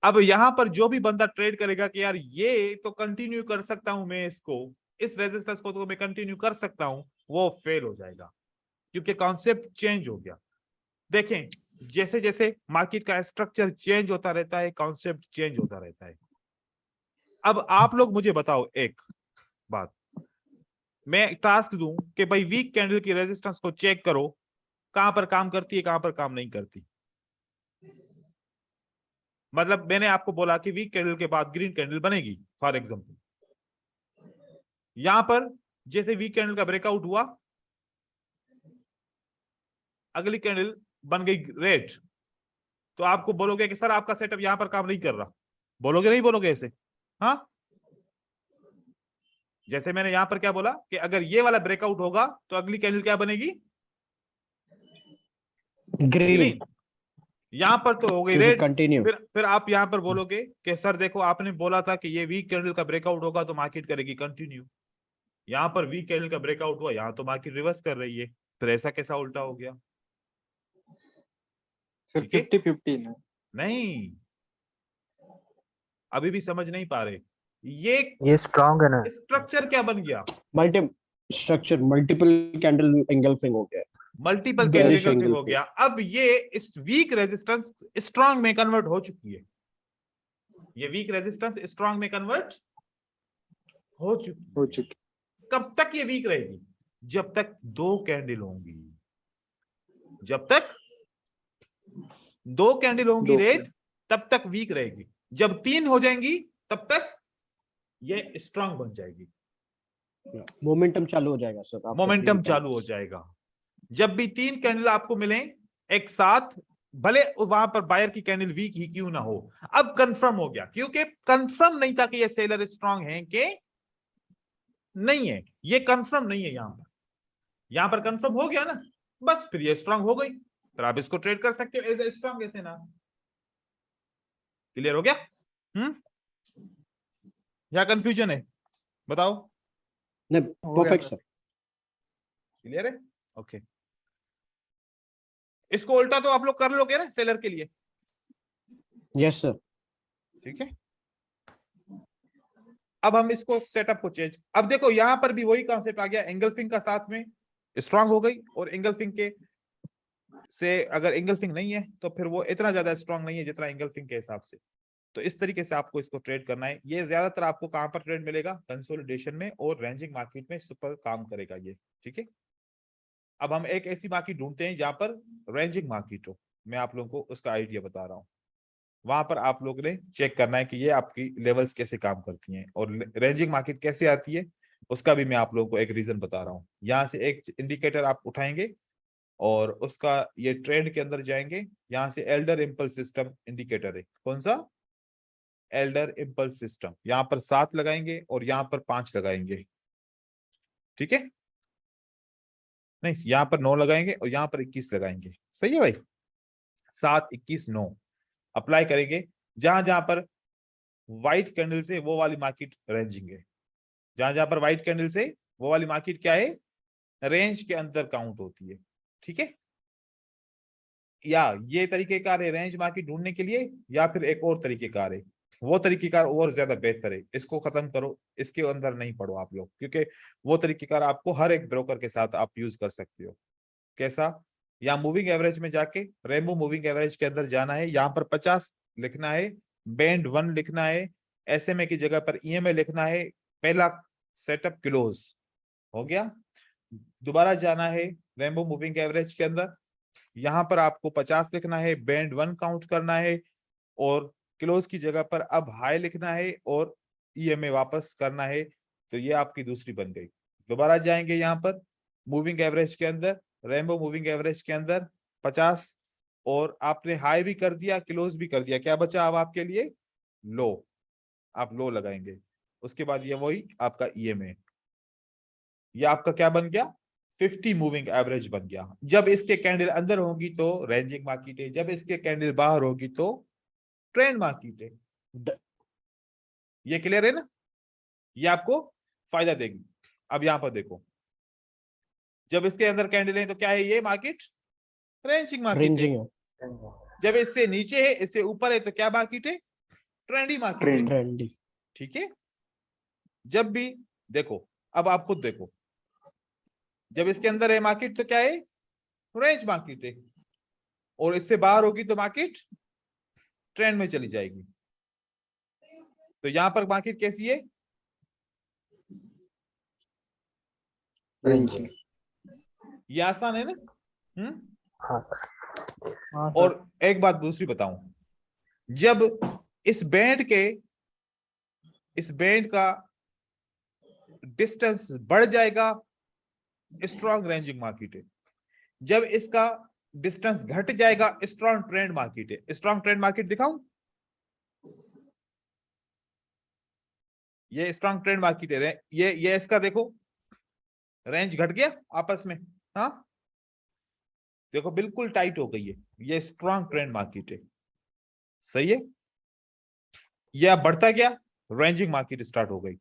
अब यहां पर जो भी बंदा ट्रेड करेगा कि यार ये तो कंटिन्यू कर सकता हूं मैं, इसको, इस रेजिस्टेंस को तो मैं कंटिन्यू कर सकता हूं, वो फेल हो जाएगा, क्योंकि कॉन्सेप्ट चेंज हो गया। देखें, जैसे जैसे मार्केट का स्ट्रक्चर चेंज होता रहता है, कॉन्सेप्ट चेंज होता रहता है। अब आप लोग मुझे बताओ एक बात, मैं टास्क दूं कि भाई वीक कैंडल की रेजिस्टेंस को चेक करो, कहां पर काम करती है, कहां पर काम नहीं करती। मतलब मैंने आपको बोला कि वीक कैंडल के बाद ग्रीन कैंडल बनेगी, फॉर एग्जांपल यहां पर जैसे वीक कैंडल का ब्रेकआउट हुआ, अगली कैंडल बन गई रेड, तो आपको बोलोगे कि सर आपका सेटअप यहां पर काम नहीं कर रहा, बोलोगे नहीं बोलोगे ऐसे? हाँ, जैसे मैंने यहां पर क्या बोला कि अगर ये वाला ब्रेकआउट होगा तो अगली कैंडल क्या बनेगी? ग्रीन। यहां पर तो हो गई रेड। कंटिन्यू। फिर आप यहां पर बोलोगे कि सर देखो आपने बोला था कि ये वीक कैंडल का ब्रेकआउट होगा तो मार्केट करेगी कंटिन्यू, यहां पर वीक कैंडल का ब्रेकआउट हुआ, यहां तो मार्केट रिवर्स कर रही है, फिर ऐसा कैसा उल्टा हो गया? सर ठीक है? 50-50 ना। नहीं, अभी भी समझ नहीं पा रहे। ये स्ट्रांग है ना। स्ट्रक्चर क्या बन गया? स्ट्रक्चर मल्टीपल कैंडल एंगल्फिंग हो गया। मल्टीपल कैंडल Bearish एंगल्फिंग हो engulfing। गया। अब ये इस वीक रेजिस्टेंस स्ट्रांग में कन्वर्ट हो चुकी है, ये वीक रेजिस्टेंस स्ट्रांग में कन्वर्ट हो चुकी है। कब तक ये वीक रहेगी? जब तक दो कैंडल होंगी, जब तक दो कैंडल होंगी रेड, तब तक वीक रहेगी। जब तीन हो जाएंगी तब तक ये स्ट्रांग बन जाएगी, मोमेंटम चालू हो जाएगा सर। मोमेंटम चालू हो जाएगा। जब भी तीन कैंडल आपको मिले एक साथ, भले वहां पर बायर की कैंडल वीक ही क्यों ना हो, अब कंफर्म हो गया, क्योंकि कंफर्म नहीं था कि ये सेलर स्ट्रांग है कि नहीं है, ये कंफर्म नहीं है। यहां पर कंफर्म हो गया ना, बस फिर ये स्ट्रांग हो गई, फिर आप इसको ट्रेड कर सकते हो एज ए स्ट्रांग, ऐसे ना। क्लियर हो गया? या कंफ्यूजन है? बताओ। नहीं, परफेक्ट सर। क्लियर है? ओके, इसको उल्टा तो आप लोग कर लोगे ना सेलर के लिए? Yes sir. ठीक है, अब हम इसको सेटअप को चेंज, अब देखो यहां पर भी वही कॉन्सेप्ट आ गया, एंगल्फिंग का साथ में स्ट्रांग हो गई, और एंगल्फिंग के से अगर एंगल्फिंग नहीं है तो फिर वो इतना ज्यादा स्ट्रांग नहीं है जितना एंगल्फिंग के हिसाब से। तो इस तरीके से आपको इसको ट्रेड करना है। ये ज्यादातर आपको कहां पर ट्रेड मिलेगा? कंसोलिडेशन में और रेंजिंग मार्केट में सुपर काम करेगा ये। ठीक है, अब हम एक ऐसी मार्केट ढूंढते हैं जहां पर रेंजिंग मार्केट हो। मैं आप लोगों को उसका आइडिया बता रहा हूं, वहां पर आप लोगों ने चेक करना है कि ये आपकी लेवल्स कैसे काम करती हैं और रेंजिंग मार्केट कैसे आती है, उसका भी मैं आप लोगों को एक रीजन बता रहा हूं। यहां से एक इंडिकेटर आप उठाएंगे और उसका ये ट्रेंड के अंदर जाएंगे, यहां से एल्डर इंपल्स सिस्टम इंडिकेटर है। कौन सा? Elder impulse system. यहां पर 7 लगाएंगे और यहां पर 5 लगाएंगे। ठीक है, नहीं, यहां पर 9 लगाएंगे और यहां पर 21 लगाएंगे। सही है भाई? 7, 21, 9 अप्लाई करेंगे। जहां जहां पर व्हाइट कैंडल से वो वाली मार्केट रेंजिंग है, जहां जहां पर व्हाइट कैंडल से वो वाली मार्केट क्या है? रेंज के अंदर काउंट होती है। ठीक है, या ये तरीकेकार है रेंज मार्केट ढूंढने के लिए, या फिर एक और तरीकेकार है, वो तरीकेकार और ज्यादा बेहतर है, इसको खत्म करो, इसके अंदर नहीं पढ़ो आप लोग, क्योंकि वो तरीकेकार आपको हर एक ब्रोकर के साथ आप यूज कर सकते हो। कैसा? या मूविंग एवरेज में जाके रेनबो मूविंग एवरेज के अंदर जाना है, यहाँ पर 50 लिखना है, बैंड 1 लिखना है, एसएमए की जगह पर ईएमए लिखना है, पहला सेटअप क्लोज हो गया। दोबारा जाना है रेनबो मूविंग एवरेज के अंदर, यहां पर आपको 50 लिखना है, बैंड 1 काउंट करना है, और क्लोज की जगह पर अब हाई लिखना है और ईएमए वापस करना है। तो ये आपकी दूसरी बन गई। दोबारा जाएंगे यहाँ पर मूविंग एवरेज के अंदर, रेनबो मूविंग एवरेज के अंदर 50, और आपने हाई भी कर दिया, क्लोज भी कर दिया, क्या बचा अब आपके लिए? लो। आप लो लगाएंगे, उसके बाद ये वही आपका ईएमए, ये आपका क्या बन गया? 50 मूविंग एवरेज बन गया। जब इसके कैंडल अंदर होगी तो रेंजिंग मार्केट है, जब इसके कैंडल बाहर होगी तो ट्रेंड मार्केट है। ये क्लियर है ना, ये आपको फायदा देगी। अब यहां पर देखो, जब इसके अंदर कैंडल है तो क्या है, ये मार्केट रेंजिंग मार्केट है। रेंजिंग है, जब इससे नीचे है, इससे ऊपर है, तो क्या मार्केट है, ट्रेंडी मार्केट है। Trend. ट्रेंडी। ठीक है, जब भी देखो, अब आप खुद देखो, जब इसके अंदर है मार्केट तो क्या है, रेंज मार्केट है, और इससे बाहर होगी तो मार्केट ट्रेंड में चली जाएगी। तो यहां पर मार्केट कैसी है, Ranging. ये आसान है ना। हाँ सर। और एक बात दूसरी बताऊं, जब इस बैंड का डिस्टेंस बढ़ जाएगा, स्ट्रॉन्ग रेंजिंग मार्केट है। जब इसका डिस्टेंस घट जाएगा, स्ट्रॉन्ग ट्रेंड मार्केट है। स्ट्रॉन्ग ट्रेंड मार्केट दिखाऊं, ये स्ट्रॉन्ग ट्रेंड मार्केट है। ये इसका देखो, रेंज घट गया आपस में, हाँ देखो बिल्कुल टाइट हो गई है, ये स्ट्रॉन्ग ट्रेंड मार्केट है। सही है, ये अब बढ़ता गया, रेंजिंग मार्केट स्टार्ट हो गई।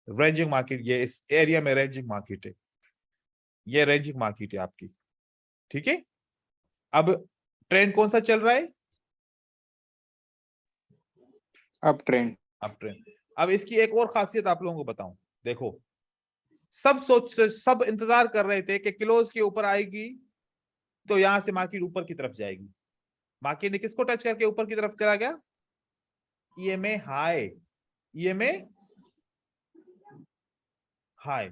रेंजिंग मार्केट, ये इस एरिया में रेंजिंग मार्केट है, ये रेंजिंग मार्केट है आपकी। ठीक है, अब ट्रेंड कौन सा चल रहा है, Uptrend. अब ट्रेंड। अब इसकी एक और खासियत आप लोगों को बताऊं, देखो सब इंतजार कर रहे थे कि क्लोज के ऊपर आएगी तो यहां से मार्केट ऊपर की तरफ जाएगी। मार्केट ने किसको टच करके ऊपर की तरफ चला गया, EMA high, EMA high,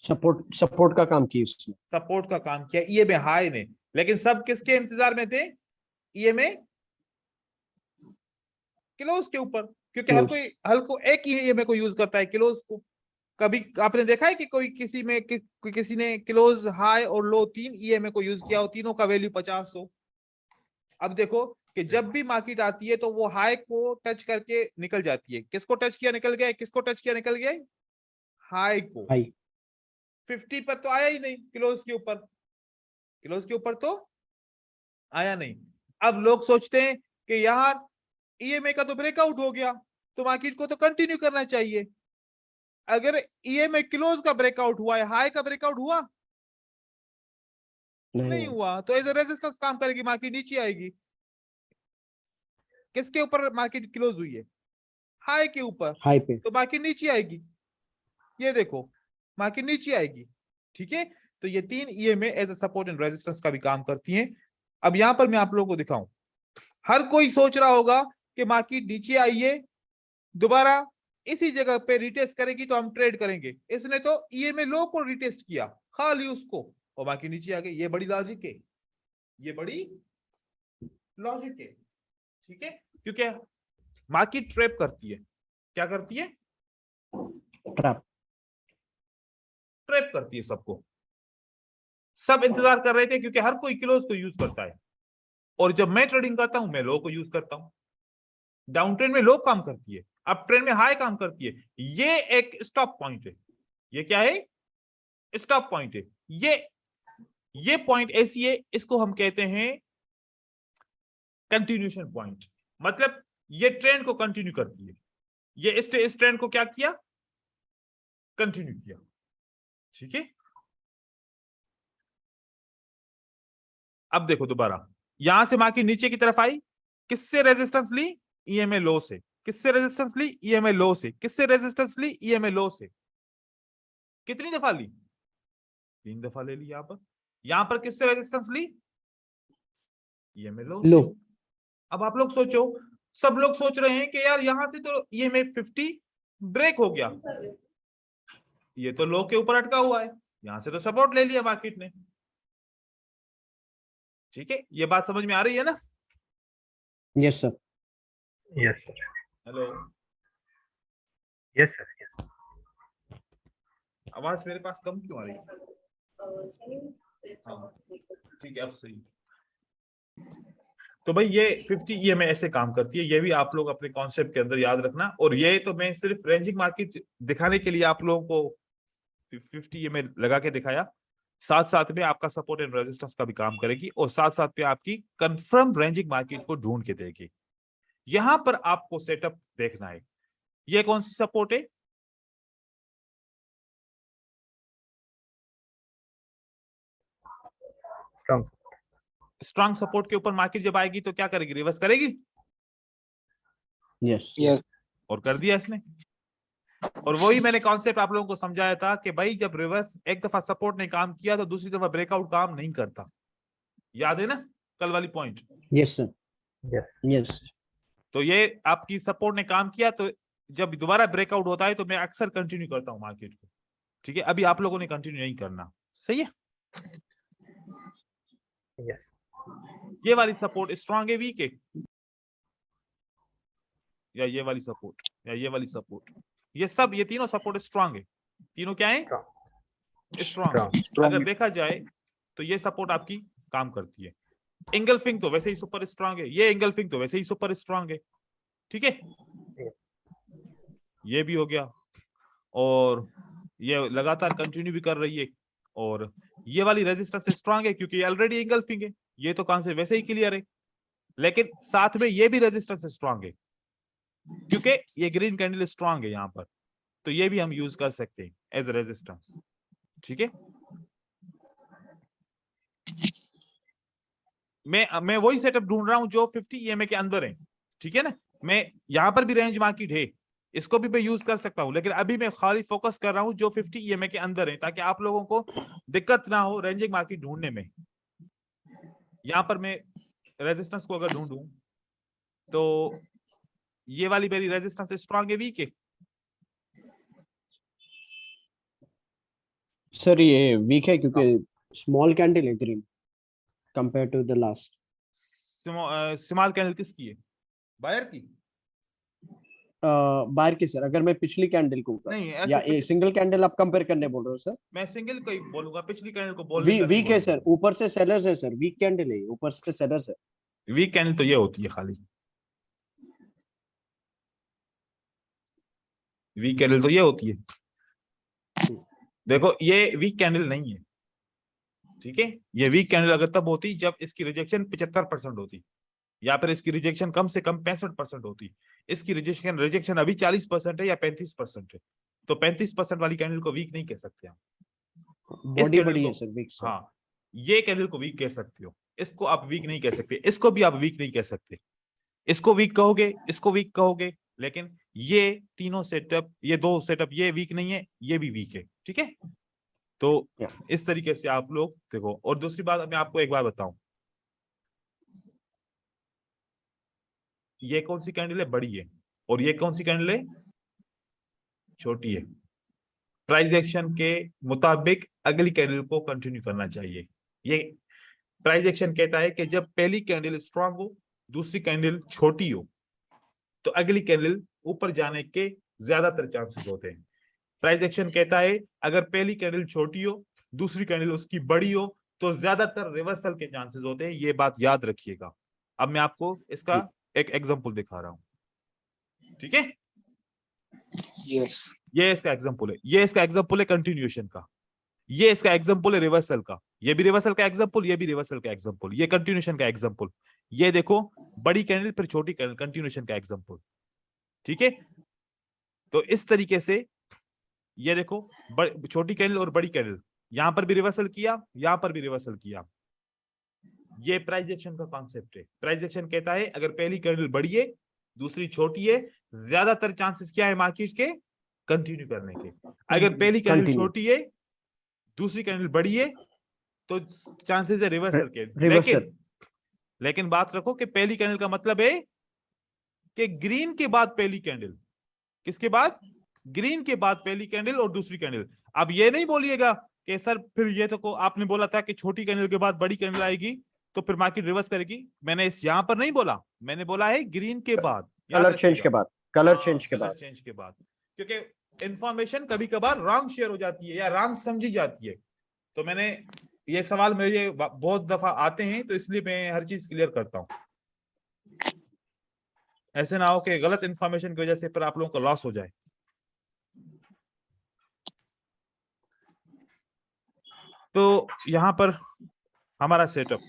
support का काम किया उसने। सपोर्ट का काम किया ईएमए हाई ने। लेकिन सब किसके इंतजार में थे, ईएमए क्लोज के ऊपर, क्योंकि हर कोई एक ही ईएमए को यूज करता है, क्लोज को। कभी आपने देखा है कि कोई किसी ने क्लोज, हाई और लो 3 ईएमए को यूज किया हो, तीनों का वैल्यू 50 हो। अब देखो कि जब भी मार्केट आती है तो वो हाई को टच करके निकल जाती है। किसको टच किया निकल गया, किसको टच किया निकल गया, हाई को। हाई 50 पर तो आया ही नहीं, क्लोज के ऊपर, क्लोज के ऊपर तो आया नहीं। अब लोग सोचते हैं कि यार ईएमए का तो ब्रेकआउट हो गया, तो मार्केट को तो कंटिन्यू करना चाहिए। अगर ईएमए क्लोज का ब्रेकआउट हुआ है, हाई का ब्रेकआउट हुआ नहीं हुआ, तो एज ए रेजिस्टेंस काम करेगी, मार्केट नीचे आएगी। किसके ऊपर मार्केट क्लोज हुई है, हाई के ऊपर, हाई पे। तो मार्केट नीचे आएगी। ये देखो मार्केट नीचे आएगी। ठीक है, तो ये 3 EMA as a support and resistance का भी काम करती हैं। अब यहां पर मैं आप लोगों को दिखाऊं, हर कोई सोच रहा होगा कि मार्केट नीचे आई है, दोबारा इसी जगह पे रिटेस्ट करेगी तो हम ट्रेड करेंगे। इसने तो ईएमए लो को रिटेस्ट किया, खाली उसको, और बाकी नीचे आ गई। ये बड़ी लॉजिक है, ये बड़ी लॉजिक है। ठीक है, क्योंकि मार्केट ट्रैप करती है। क्या करती है, ट्रैप करती है सबको। सब इंतजार कर रहे थे क्योंकि हर कोई क्लोज को यूज करता है, और जब मैं ट्रेडिंग करता हूं मैं लो को यूज करता हूं। डाउन ट्रेंड में लो काम करती है, अप ट्रेंड में हाई काम करती है। ये एक स्टॉप पॉइंट है, ये क्या है, स्टॉप पॉइंट है। ये पॉइंट ऐसी है, इसको हम कहते हैं कंटिन्यूएशन पॉइंट। मतलब ये ट्रेंड को कंटिन्यू करती है। ये इस ट्रेंड को क्या किया, कंटिन्यू किया। ठीक है, अब देखो दोबारा, यहां से मार्केट नीचे की तरफ आई, किससे रेजिस्टेंस ली, ईएमए लो से। किससे रेजिस्टेंस ली, ईएमए लो से। किससे रेजिस्टेंस ली, ईएमए लो से। कितनी दफा ली, 3 दफा ले ली। यहां पर किससे रेजिस्टेंस ली, ईएमए लो। अब आप लोग सोचो, सब लोग सोच रहे हैं कि यार यहां से तो ईएमए 50 ब्रेक हो गया, ये तो लो के ऊपर अटका हुआ है, यहां से तो सपोर्ट ले लिया मार्केट ने। ठीक है, ये बात समझ में आ रही है ना। Yes sir. Yes sir. Hello, yes sir. Yes. आवाज मेरे पास कम क्यों आ रही है, हाँ ठीक है, अब सही। तो भाई ये 50 ईएमए ऐसे काम करती है, ये भी आप लोग अपने कॉन्सेप्ट के अंदर याद रखना। और ये तो मैं सिर्फ रेंजिंग मार्केट दिखाने के लिए आप लोगों को 50 ईएमए लगा के दिखाया, साथ साथ में आपका सपोर्ट एंड रेजिस्टेंस का भी काम करेगी, और साथ साथ में आपकी कंफर्म रेंजिंग मार्केट को ढूंढ के देगी। यहां पर आपको सेटअप देखना है। ये कौन सी सपोर्ट है? स्ट्रॉन्ग। स्ट्रांग सपोर्ट के ऊपर मार्केट जब आएगी तो क्या करेगी? रिवर्स करेगी। Yes Yes. और कर दिया इसने। और वही मैंने कॉन्सेप्ट आप लोगों को समझाया था कि भाई जब रिवर्स एक दफा सपोर्ट ने काम किया तो दूसरी दफा ब्रेकआउट काम नहीं करता। याद है ना कल वाली point? Yes sir yes. Yes तो ये आपकी सपोर्ट ने काम किया तो जब दोबारा ब्रेकआउट होता है तो मैं अक्सर कंटिन्यू करता हूं मार्केट को। ठीक है, अभी आप लोगों ने कंटिन्यू नहीं करना। सही है। यस। ये वाली सपोर्ट स्ट्रांग है, वीक है? या ये वाली सपोर्ट या ये वाली सपोर्ट? ये सब, ये तीनों सपोर्ट स्ट्रांग है। तीनों क्या है? स्ट्रांग है। Strong. अगर देखा जाए तो ये सपोर्ट आपकी काम करती है। एंगल्फिंग तो वैसे ही सुपर स्ट्रांग है, ये एंगल्फिंग तो वैसे ही सुपर स्ट्रांग है। ठीक है, ये भी हो गया। और ये लगातार कंटिन्यू भी कर रही है। और ये वाली रेजिस्टेंस स्ट्रांग है क्योंकि ऑलरेडी एंगल्फिंग है। ये तो कॉन्सेप्ट वैसे ही क्लियर है। लेकिन साथ में ये भी रेजिस्टेंस स्ट्रांग है क्योंकि ये ग्रीन कैंडल स्ट्रांग है यहाँ पर, तो ये भी हम यूज कर सकते हैं एज रेजिस्टेंस। ठीक है, मैं वही सेटअप ढूंढ रहा हूं जो 50 EMA के अंदर है। ठीक है ना, मैं यहाँ पर भी रेंज मार्केट है, इसको भी मैं यूज कर सकता हूं, लेकिन अभी मैं खाली फोकस कर रहा हूं जो 50 EMA के अंदर है, ताकि आप लोगों को दिक्कत ना हो रेंजिंग मार्केट ढूंढने में। यहाँ पर मैं रेजिस्टेंस को अगर ढूंढूं तो ये वाली मेरी रेजिस्टेंस स्ट्रांग है, वीक है? सर ये वीक है क्योंकि स्मॉल कैंडल है green compare to the last. Small candle किसकी है? बायर की? बाहर की सर, अगर मैं पिछली कैंडल को नहीं, ऐसे या ए सिंगल कैंडल आप कंपेयर करने बोल रहे हो सर? मैं सिंगल को ही बोलूंगा, पिछली कैंडल को बोलने का नहीं वीक है बोलूंगा। सर, ऊपर से सेलर्स है सर, वीक कैंडल है, ऊपर से सेलर्स है। वीक कैंडल तो ये होती है खाली, वीक कैंडल तो ये होती है। देखो ये वीक कैंडल नहीं है। ठीक है, ये वीक कैंडल अगर तब होती जब इसकी रिजेक्शन 75% होती, या फिर इसकी रिजेक्शन कम से कम 65% होती। इसकी रिजेक्शन रिजेक्शन अभी 40% है या 35% है, तो 35% वाली कैंडल को वीक नहीं कह सकते हम। बॉडी बड़ी है सर, वीक सर। हाँ, ये कैंडल को वीक कह सकते हो, इसको आप वीक नहीं कह सकते, इसको भी आप वीक नहीं कह सकते। इसको वीक कहोगे, इसको वीक कहोगे, लेकिन ये तीनों सेटअप, ये दो सेटअप, ये वीक नहीं है, ये भी वीक है। ठीक है, तो इस तरीके से आप लोग देखो। और दूसरी बात मैं आपको एक बार बताऊं, ये कौन सी कैंडल है? बड़ी है। और ये कौन सी कैंडल है? छोटी है। प्राइस एक्शन के मुताबिक अगली कैंडल को कंटिन्यू करना चाहिए। ये प्राइस एक्शन कहता है कि जब पहली कैंडल स्ट्रांग हो, दूसरी कैंडल छोटी हो, तो अगली कैंडल ऊपर जाने के ज्यादातर चांसेस होते हैं। प्राइस एक्शन कहता है अगर पहली कैंडल छोटी हो, दूसरी कैंडल उसकी बड़ी हो, तो ज्यादातर रिवर्सल के चांसेस होते हैं। ये बात याद रखिएगा। अब मैं आपको इसका एक एग्जांपल दिखा रहा हूं। ठीक है, Yes. ये इसका एग्जांपल है, ये इसका एग्जांपल है कंटिन्यूएशन का, ये इसका एग्जांपल है रिवर्सल का, ये भी रिवर्सल का एग्जांपल, ये भी रिवर्सल का एग्जांपल, ये कंटिन्यूएशन का एग्जांपल। ये देखो बड़ी कैंडल फिर छोटी कैंडल, कंटिन्यूएशन का एग्जांपल। ठीक है, तो इस तरीके से ये देखो छोटी कैंडल और बड़ी कैंडल, यहां पर भी रिवर्सल किया, यहां पर भी रिवर्सल किया। ये प्राइस एक्शन का कॉन्सेप्ट है। प्राइस एक्शन कहता है अगर पहली कैंडल बड़ी है, दूसरी छोटी है, ज्यादातर चांसेस क्या है मार्केट के? कंटिन्यू करने के। अगर पहली कैंडल छोटी है, दूसरी कैंडल बड़ी है, तो चांसेस है रिवर्सल के। लेकिन बात रखो कि पहली कैंडल का मतलब है कि ग्रीन के बाद पहली कैंडल, किसके बाद? ग्रीन के बाद पहली कैंडल और दूसरी कैंडल। अब ये नहीं बोलिएगा कि सर फिर ये तो आपने बोला था कि छोटी कैंडल के बाद बड़ी कैंडल आएगी तो फिर मार्केट रिवर्स करेगी। मैंने इस यहां पर नहीं बोला, मैंने बोला है ग्रीन के बाद, कलर चेंज के बाद, कलर चेंज के बाद, चेंज के बाद। क्योंकि इंफॉर्मेशन कभी कभार रॉन्ग शेयर हो जाती है या रॉन्ग समझी जाती है। तो मैंने ये सवाल मेरे बहुत दफा आते हैं, तो इसलिए मैं हर चीज क्लियर करता हूं। ऐसे ना हो कि गलत इंफॉर्मेशन की वजह से फिर आप लोगों को लॉस हो जाए। तो यहां पर हमारा सेटअप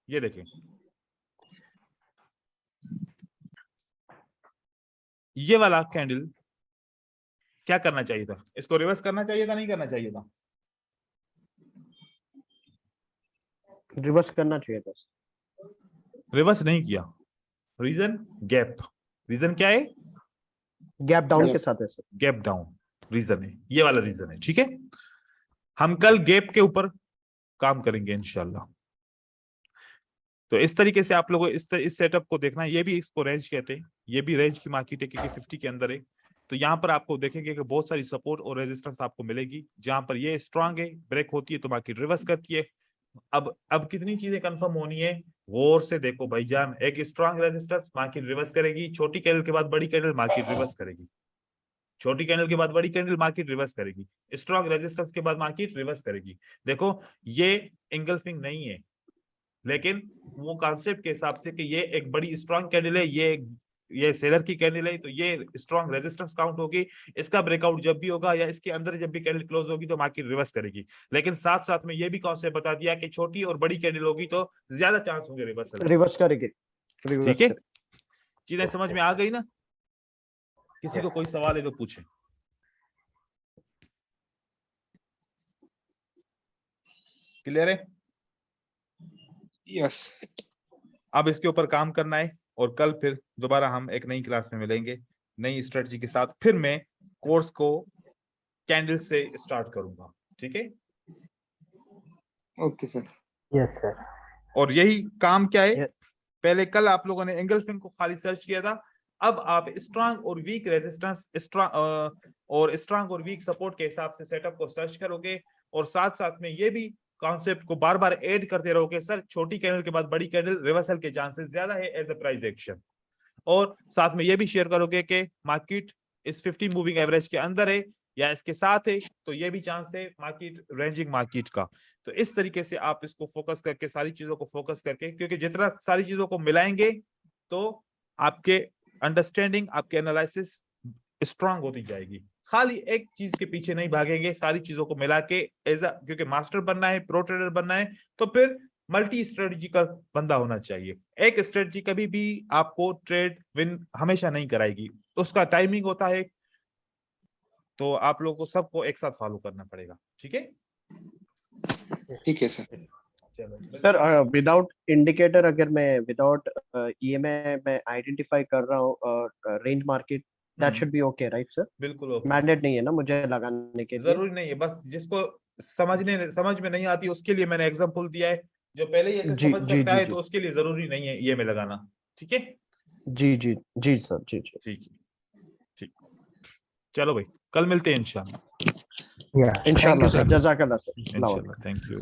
ये देखें, ये वाला कैंडल क्या करना चाहिए था? इसको रिवर्स करना चाहिए था, नहीं करना चाहिए था? रिवर्स करना चाहिए था। रिवर्स नहीं किया, रीजन गैप। रीजन क्या है? Gap down Gap. के साथ है सर। गैप डाउन रीजन है, ये वाला रीजन है। ठीक है, हम कल गैप के ऊपर काम करेंगे इंशाल्लाह। तो इस तरीके से आप लोगों इस सेटअप को देखना है। ये भी इसको रेंज कहते हैं, ये भी रेंज की मार्केट है क्योंकि 50 के अंदर है। तो यहाँ पर आपको देखेंगे कि बहुत सारी सपोर्ट और रेजिस्टेंस आपको मिलेगी। जहां पर ये स्ट्रांग है, ब्रेक होती है तो मार्केट रिवर्स करती है। अब कितनी चीजें कंफर्म होनी है, गौर से देखो भाईजान। एक स्ट्रांग रेजिस्टेंस, मार्केट रिवर्स करेगी। छोटी कैंडल के बाद बड़ी कैंडल, मार्केट रिवर्स करेगी। छोटी कैंडल के बाद बड़ी कैंडल, मार्केट रिवर्स करेगी। स्ट्रांग रेजिस्टेंस के बाद मार्केट रिवर्स करेगी। देखो ये एंगल्फिंग नहीं है, लेकिन वो कॉन्सेप्ट के हिसाब से कि ये एक बड़ी स्ट्रांग कैंडल है, ये सेलर की कैंडल है, तो ये स्ट्रांग रेजिस्टेंस काउंट होगी। इसका ब्रेकआउट जब भी होगा या इसके अंदर जब भी कैंडल क्लोज होगी तो मार्केट रिवर्स करेगी। लेकिन साथ साथ में ये भी कॉन्सेप्ट बता दिया कि छोटी और बड़ी कैंडल होगी तो ज्यादा चांस होंगे रिवर्सल। रिवर्स करेगी। ठीक है, चीजें समझ में आ गई ना? किसी को कोई सवाल है तो पूछे। क्लियर है? Yes. अब इसके ऊपर काम करना है और कल फिर दोबारा हम एक नई क्लास में मिलेंगे नई स्ट्रेटजी के साथ। फिर मैं कोर्स को कैंडल से स्टार्ट करूंगा। ठीक है, Okay, sir. Yes sir. और यही काम क्या है, Yes. पहले कल आप लोगों ने एंगल्फिंग को खाली सर्च किया था। अब आप स्ट्रांग और वीक रेजिस्टेंस, स्ट्रांग और वीक सपोर्ट के हिसाब से सेटअप को सर्च करोगे। और साथ साथ में ये भी कॉन्सेप्ट को बार बार ऐड करते रहोगे, सर छोटी कैंडल के बाद बड़ी कैंडल रिवर्सल के चांसेस ज्यादा है एज अ प्राइस एक्शन। और साथ में ये भी शेयर करोगे कि मार्केट इस 50 मूविंग एवरेज के अंदर है या इसके साथ है, तो ये भी चांस है मार्केट रेंजिंग मार्केट का। तो इस तरीके से आप इसको फोकस करके, सारी चीजों को फोकस करके, क्योंकि जितना सारी चीजों को मिलाएंगे तो आपके अंडरस्टैंडिंग, आपके एनालिसिस स्ट्रांग होती जाएगी। खाली एक चीज के पीछे नहीं भागेंगे, सारी चीजों को मिला के क्योंकि मास्टर बनना है, प्रो ट्रेडर बनना है, तो फिर मल्टी स्ट्रेटजी का बंदा होना चाहिए। एक स्ट्रेटजी कभी भी आपको ट्रेड विन हमेशा नहीं कराएगी, उसका टाइमिंग होता है। तो आप लोगों को सबको एक साथ फॉलो करना पड़ेगा। ठीक है, ठीक है सर। चलो सर विदाउट इंडिकेटर अगर मैं विदाउट ईएमए मैं आइडेंटिफाई कर रहा हूँ range market, that should be okay right sir? बिल्कुल okay। मैंडेट नहीं है ना मुझे लगाने के लिए? जरूरी नहीं है, बस जिसको समझ में नहीं आती उसके लिए मैंने एग्जांपल दिया है। जो पहले ही ऐसे जी समझ जी सकता जी है जी तो उसके लिए जरूरी नहीं है ये में लगाना। ठीक है, जी जी जी सर जी जी। ठीक है, ठीक। चलो भाई, कल मिलते हैं इंशाल्लाह। या इंशाल्लाह सर। सर, जज़ाकल्लाह सर। इंशाल्लाह, थैंक यू।